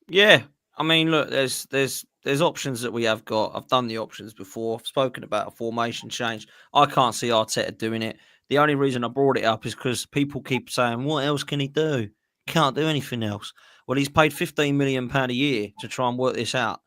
Yeah, I mean, look, there's options that we have got. I've done the options before. I've spoken about a formation change. I can't see Arteta doing it. The only reason I brought it up is because people keep saying, what else can he do? Can't do anything else. Well, he's paid £15 million a year to try and work this out.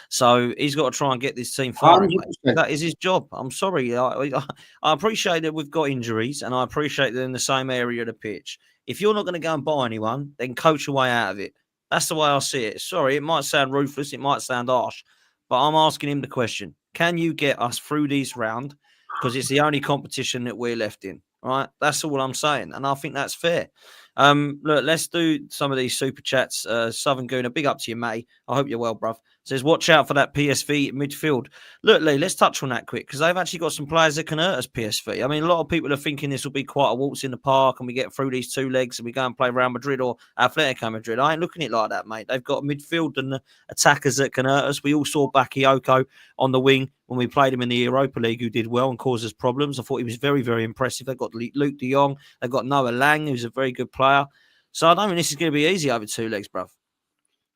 So he's got to try and get this team firing. That is his job. I'm sorry. I appreciate that we've got injuries, and I appreciate they're in the same area of the pitch. If you're not going to go and buy anyone, then coach your way out of it. That's the way I see it. Sorry, it might sound ruthless, it might sound harsh, but I'm asking him the question. Can you get us through this round? Because it's the only competition that we're left in, right? That's all I'm saying. And I think that's fair. Look, let's do some of these super chats. Southern Gooner, big up to you, mate. I hope you're well, bruv. Says, watch out for that PSV midfield. Look, Lee, let's touch on that quick because they've actually got some players that can hurt us, PSV. I mean, a lot of people are thinking this will be quite a waltz in the park and we get through these 2 legs and we go and play Real Madrid or Atletico Madrid. I ain't looking at it like that, mate. They've got a midfield and attackers that can hurt us. We all saw Bakayoko on the wing when we played him in the Europa League, who did well and caused us problems. I thought he was very, very impressive. They've got Luke de Jong. They've got Noah Lang, who's a very good player. So I don't think this is going to be easy over 2 legs, bruv.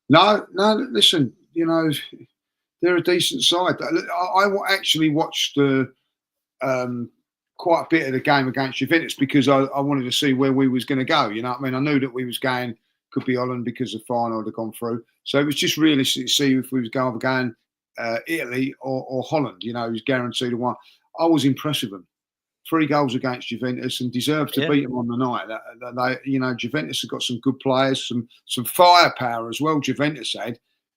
No, listen, they're a decent side. I actually watched quite a bit of the game against Juventus because I wanted to see where we was going to go. You know what I mean? I knew that we was going, could be Holland because the final had gone through. So it was just realistic to see if we was going Italy or Holland, who's guaranteed a one. I was impressed with them. 3 goals against Juventus and deserved to beat them on the night. Juventus have got some good players, some firepower as well. Juventus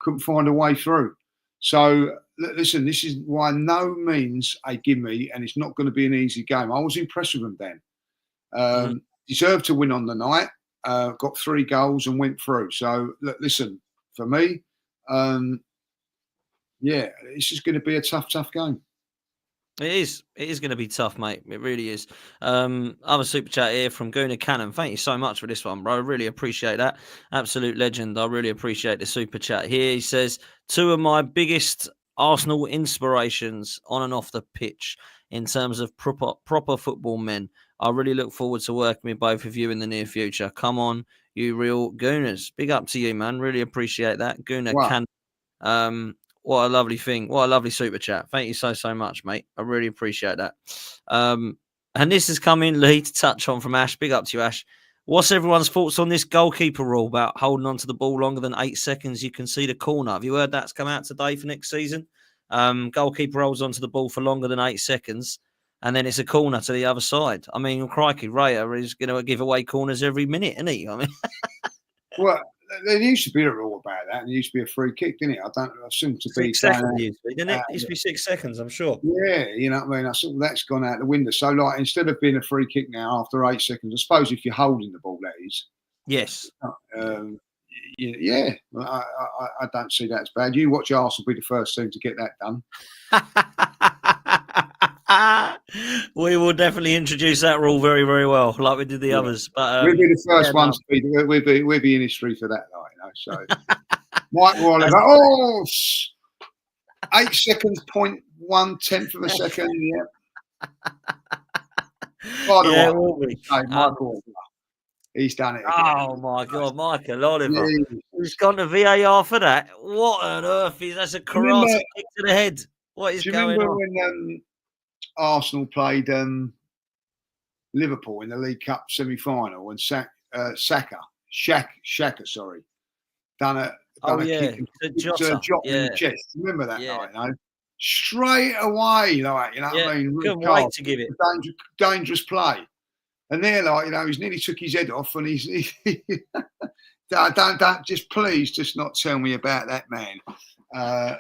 couldn't find a way through. So listen, this is by no means a gimme, and it's not going to be an easy game. I was impressed with them then. Deserved to win on the night. Got 3 goals and went through. So listen, for me, this is going to be a tough game. It is. It is going to be tough, mate. It really is. Other super chat here from Guna Cannon. Thank you so much for this one, bro. I really appreciate that. Absolute legend. I really appreciate the super chat here. He says, 2 of my biggest Arsenal inspirations on and off the pitch in terms of proper football men. I really look forward to working with both of you in the near future. Come on, you real Gooners. Big up to you, man. Really appreciate that. Guna Cannon. What a lovely thing. What a lovely super chat. Thank you so much, mate. I really appreciate that. And this has come in, Lee, to touch on from Ash. Big up to you, Ash. What's everyone's thoughts on this goalkeeper rule about holding on to the ball longer than 8 seconds? You can see the corner. Have you heard that's come out today for next season? Goalkeeper holds onto the ball for longer than 8 seconds, and then it's a corner to the other side. I mean, crikey, Raya is going to give away corners every minute, isn't he? I mean, well, there used to be a rule about that, and there used to be a free kick, didn't it? I seem to be 6 seconds, didn't it? It used to be 6 seconds, I'm sure. Yeah, you know what I mean? That's gone out the window. So, like, instead of being a free kick now after 8 seconds, I suppose if you're holding the ball, that is. Yes. I don't see that as bad. You watch Arsenal be the first team to get that done. We will definitely introduce that rule very, very well, like we did the others. But we'll be the first ones to be. We'll be in history for that, So, Mike Waller, 8 seconds, 0.1 of a second. Yeah. By the way, Michael, he's done it again. Oh my God, Michael Oliver! He's gone to VAR for that. What on earth is that's a karate kick to the head? What is going on? Do you remember when Arsenal played Liverpool in the League Cup semi-final and Shaka, done a kick to Jota in the chest. Remember that night? Straight away, what I mean? Couldn't wait to give it. Dangerous play. And there, he's nearly took his head off, and he's don't just not tell me about that man. Well,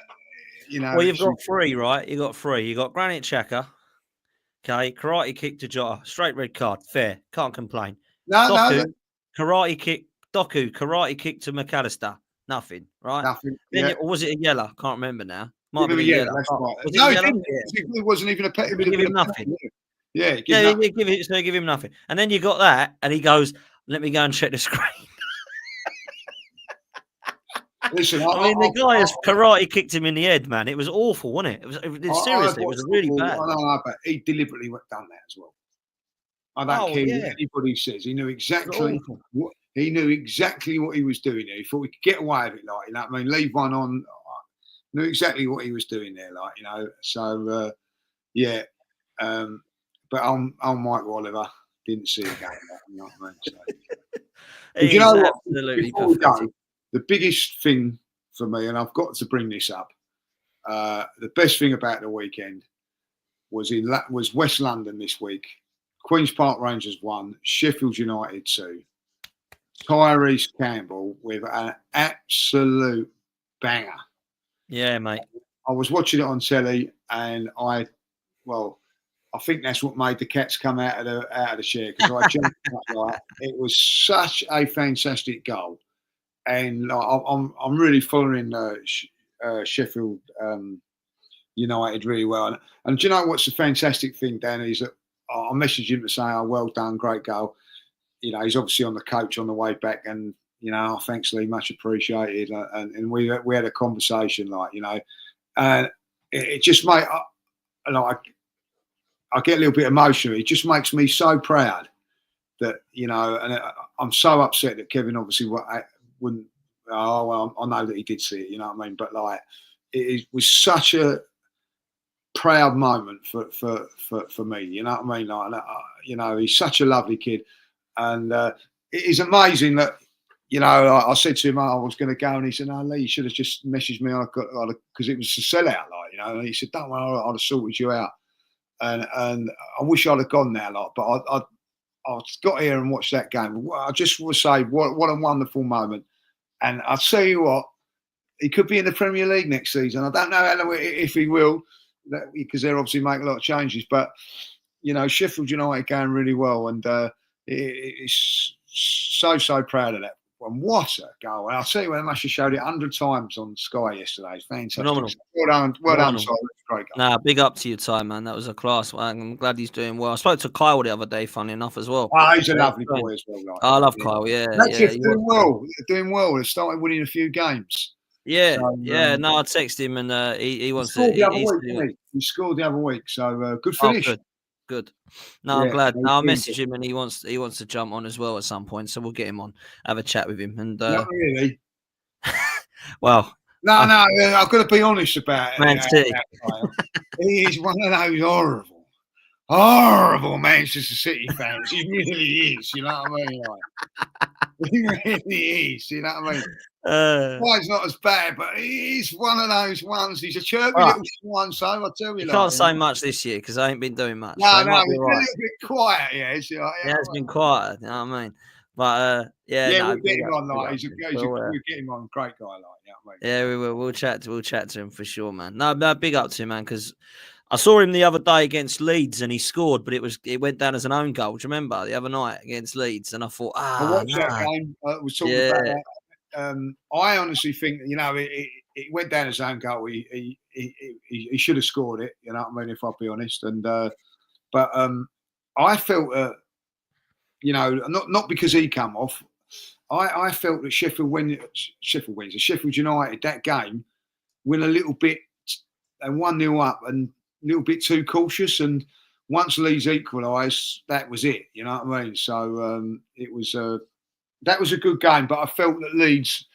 you've got 3, right? You got 3. You got Granit Xhaka. Okay, karate kick to Jota, straight red card, fair, can't complain. Karate kick to McAllister, nothing, right? Nothing. Then or was it a yellow? Can't remember now. Might be a yellow. That's right. It wasn't even a pet. Give him nothing. Give him nothing. And then you got that, and he goes, "Let me go and check the screen." Listen, the guy has karate kicked him in the head, man. It was awful, wasn't it? It was seriously, it was really bad. I know, but he deliberately done that as well. I don't care what anybody says. He knew exactly what he was doing there. He thought we could get away with it, I mean, leave one on. Knew exactly what he was doing there, So, but I'm Mike Oliver. Didn't see a game. You know what I mean? So, you know what? Before we go, the biggest thing for me, and I've got to bring this up, the best thing about the weekend was West London this week. Queen's Park Rangers 1, Sheffield United 2. Tyrese Campbell with an absolute banger. Yeah, mate. I was watching it on telly, and I I think that's what made the cats come out of the chair, because I jumped up like it was such a fantastic goal, and I'm really following Sheffield United really well. And do you know what's the fantastic thing, Dan, is that I messaged him to say, "Oh, well done, great goal." He's obviously on the coach on the way back, and thanks, Lee, much appreciated. And we had a conversation, and it just made I get a little bit emotional. It just makes me so proud that, and I'm so upset that Kevin obviously wouldn't. Oh, well, I know that he did see it, you know what I mean? But it was such a proud moment for me, you know what I mean? He's such a lovely kid, and it is amazing that, I said to him, I was going to go, and he said, "No, Lee, you should have just messaged me because it was a sellout, And he said, "Don't worry, I'd have sorted you out." And I wish I'd have gone now, but I got here and watched that game. I just want to say, what a wonderful moment. And I'll tell you what, he could be in the Premier League next season. I don't know if he will, because they're obviously making a lot of changes. But, Sheffield United going really well. And it's so proud of that. And what a goal. And I'll tell you what, they must have showed it 100 times on Sky yesterday. It's fantastic. Phenomenal. Well done, Simon. Great goal. Nah, big up to your time, man. That was a class. I'm glad he's doing well. I spoke to Kyle the other day, funny enough, as well. Oh, he's a lovely boy as well. I love Kyle, yeah. Doing well. They're doing well. They started winning a few games. Yeah, no, I texted him, and he wants to. He scored the other week, so good finish. Oh, good. No, I'm glad. No, I'll message him, and he wants to jump on as well at some point, so we'll get him on, have a chat with him. And not really. Well, no, I've got to be honest about it. Man City. He is one of those horrible Manchester City fans. He really is. You know what I mean? He really is. You know what I mean? Why he's not as bad, but he's one of those ones. He's a chirpy little one, so I tell you. You can't say much this year because I ain't been doing much. No, he's been a little bit quiet. Yeah, it's been quiet. You know what I mean? But we'll get him on. We'll get him on. Great guy, Yeah, we will. We'll chat to him for sure, man. No, big up to him, man, because I saw him the other day against Leeds and he scored, but it went down as an own goal. Do you remember the other night against Leeds? And I thought, I watched that game. I was talking about that. I honestly think, it went down his own goal. He should have scored it, you know what I mean, if I'll be honest. And but I felt, not because he come off. I felt that Sheffield United, that game, went a little bit, and 1-0 up and a little bit too cautious. And once Leeds equalised, that was it, you know what I mean? So it was that was a good game, but I felt that Leeds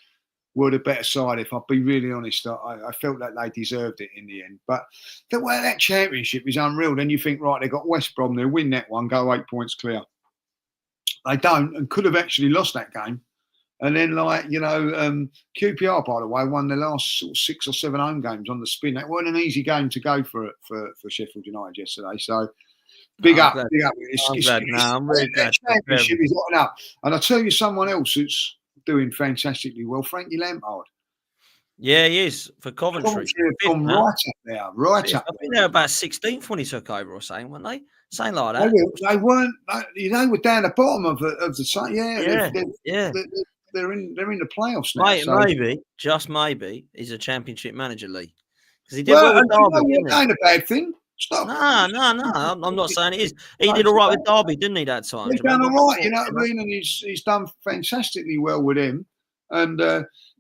were the better side. If I'll be really honest, I felt that they deserved it in the end. But the way that championship is unreal. Then you think, right, they got West Brom, they'll win that one, go 8 points clear. They don't, and could have actually lost that game. And then, QPR, by the way, won their last sort of 6 or 7 home games on the spin. That wasn't an easy game to go for Sheffield United yesterday. So, big up. I'm really glad. Championship is hotting up. And I'll tell you someone else who's doing fantastically well, Frankie Lampard. Yeah, he is, for Coventry. Have gone right up there, I think they were about 16th when he took over or something, weren't they? Something like that. They weren't, they were down the bottom of the site. Yeah. They're in the playoffs now. Maybe, just maybe, he's a championship manager, Lee. Because he did well with Derby. It ain't a bad thing. Stop. No. I'm not saying it is. He did all right with Derby, didn't he, that time? He's done all right, you know what I mean? And he's done fantastically well with him. And,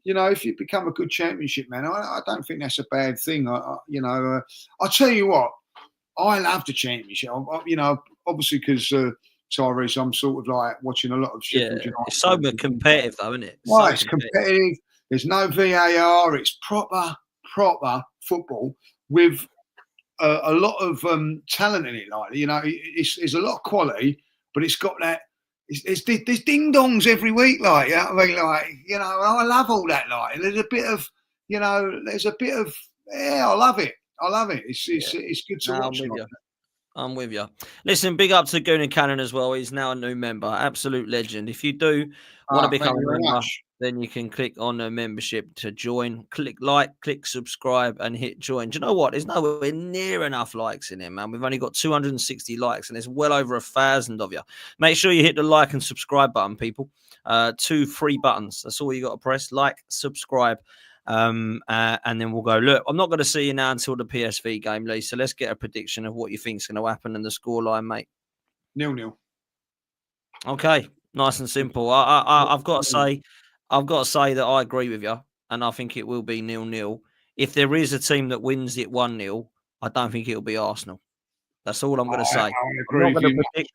if you become a good championship man, I don't think that's a bad thing. I'll tell you what, I love the championship. Obviously because Tyrese, I'm sort of like watching a lot of Sheffield United. It's so competitive, though, isn't it? It's competitive. There's no VAR. It's proper football with a lot of talent in it. It's a lot of quality, but it's got that. There's ding dongs every week, I love all that. And there's a bit of, I love it. It's good to watch. I'm with you. Listen, big up to Goonan Cannon as well. He's now a new member. Absolute legend. If you do want to become a member, then you can click on a membership to join. Click like, click subscribe, and hit join. Do you know what? There's nowhere near enough likes in here, man. We've only got 260 likes, and there's well over 1,000 of you. Make sure you hit the like and subscribe button, people. 2 free buttons. That's all you got to press. Like, subscribe. And then we'll go. Look, I'm not going to see you now until the PSV game, Lee. So let's get a prediction of what you think is going to happen and the scoreline, mate. 0-0. Okay, nice and simple. I've got to say that I agree with you, and I think it will be 0-0. If there is a team that wins it 1-0, I don't think it'll be Arsenal. That's all I'm going to say. I agree I'm not going to predict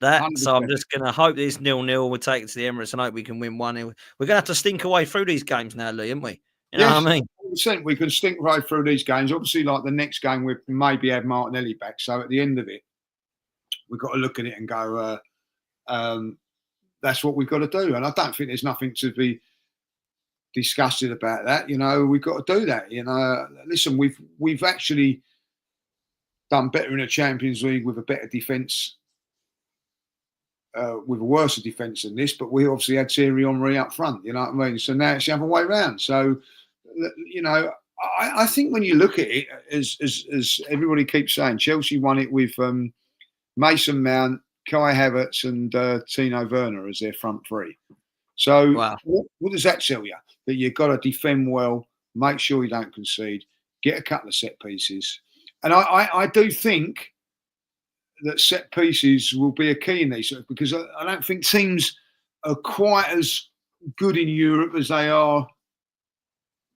that, 100%. so I'm just going to hope this 0-0. We'll take it to the Emirates and hope we can win 1-0. We're going to have to stink away through these games now, Lee, aren't we? You know what I mean? 100%. We can stink right through these games. Obviously, like the next game, we maybe have Martinelli back. So at the end of it, we've got to look at it and go, that's what we've got to do. And I don't think there's nothing to be disgusted about that. You know, we've got to do that. You know, listen, we've actually done better in the Champions League with a better defence, with a worse defence than this, but we obviously had Thierry Henry up front, you know what I mean? So now it's the other way around. So, you know, I think when you look at it, as everybody keeps saying, Chelsea won it with Mason Mount, Kai Havertz and Tino Werner as their front three. So Wow. what does that tell you? That you've got to defend well, make sure you don't concede, get a couple of set pieces. And I do think that set pieces will be a key in these, because I don't think teams are quite as good in Europe as they are,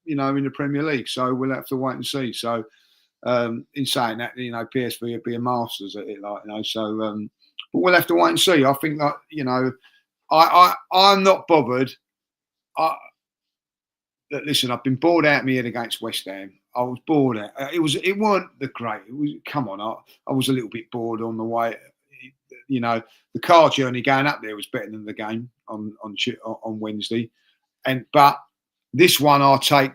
you know, in the Premier League. So we'll have to wait and see. So in saying that, you know, PSV would be a masters at it, like, you know. So, but we'll have to wait and see. I think that, you know, I'm not bothered. Listen, I've been bored out of my head against West Ham. I was bored out. It weren't the great. It was, come on, I was a little bit bored on the way. You know, the car journey going up there was better than the game on Wednesday. But this one I'll take,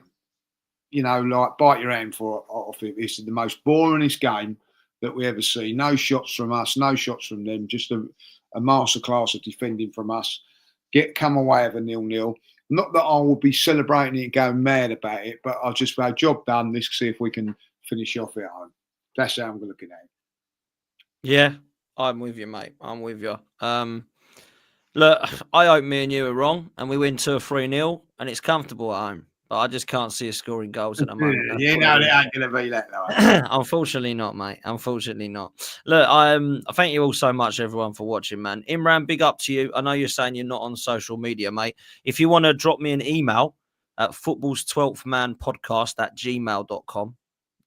you know, like bite your hand for off it. This is the most boringest game that we ever see. No shots from us, no shots from them. Just a masterclass of defending from us. Come away with a 0-0. Not that I will be celebrating it and going mad about it, but I'll just say, job done. Let's see if we can finish off at home. That's how I'm looking at it. Yeah, I'm with you, mate. I'm with you. Look, I hope me and you are wrong and we win 2 or 3-0 and it's comfortable at home. But I just can't see us scoring goals at the moment. You know, it ain't going to be that, though. Unfortunately not, mate. Unfortunately not. Look, I thank you all so much, everyone, for watching, man. Imran, big up to you. I know you're saying you're not on social media, mate. If you want to drop me an email at football's12thmanpodcast@gmail.com,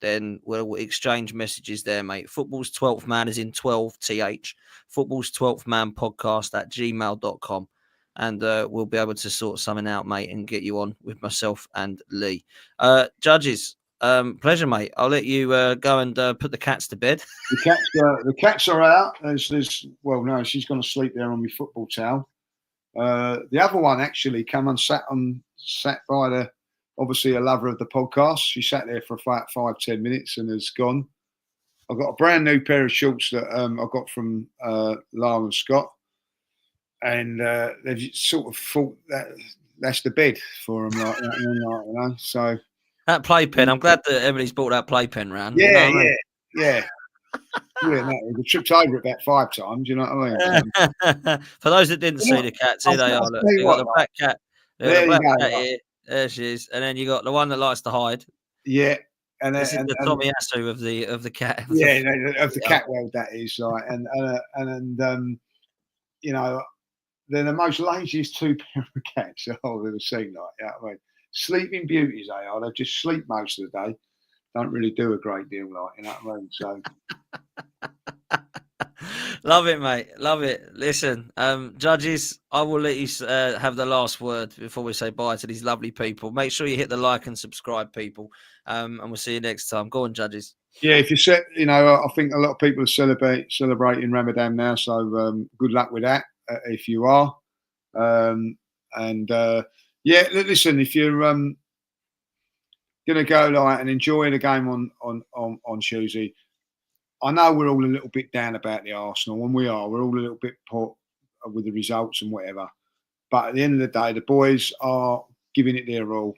then we'll exchange messages there, mate. Football's 12th man is in 12th. Football's 12th man podcast@gmail.com. And we'll be able to sort something out, mate, and get you on with myself and Lee. Judges, pleasure, mate. I'll let you go and put the cats to bed. The cats are out. Well, no, she's going to sleep there on my football towel. The other one actually came and sat by obviously a lover of the podcast. She sat there for about 5-10 minutes and has gone. I've got a brand new pair of shorts that I got from Lara and Scott. And they've sort of thought that's the bed for them, like that, you know. So that playpen, I'm glad that Emily's brought that playpen round. Yeah, you know yeah. We tripped over it about 5 times. You know what I mean? So, for those that didn't see the cats, here they are. Look, you got the black cat. There you go. Here. There she is, and then you got the one that likes to hide. Yeah, and this is the Tommy Asu of the cat. Yeah, of the cat world, that is right. And you know, they're the most laziest 2 pair of cats I've ever seen. Like, you know what I mean? Sleeping beauties, they are. They just sleep most of the day. Don't really do a great deal, like, you know what I mean? So, love it, mate. Love it. Listen, judges, I will let you have the last word before we say bye to these lovely people. Make sure you hit the like and subscribe, people, and we'll see you next time. Go on, judges. Yeah, if you set, you know, I think a lot of people are celebrating Ramadan now, so good luck with that. If you are, yeah, listen, if you're going to go like and enjoy the game on Tuesday, I know we're all a little bit down about the Arsenal, and we're all a little bit poor with the results and whatever. But at the end of the day, the boys are giving it their all.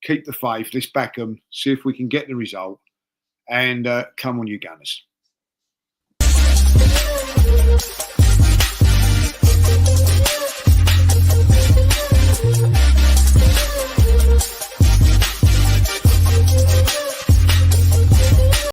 Keep the faith. Let's back them. See if we can get the result. And come on, you Gunners.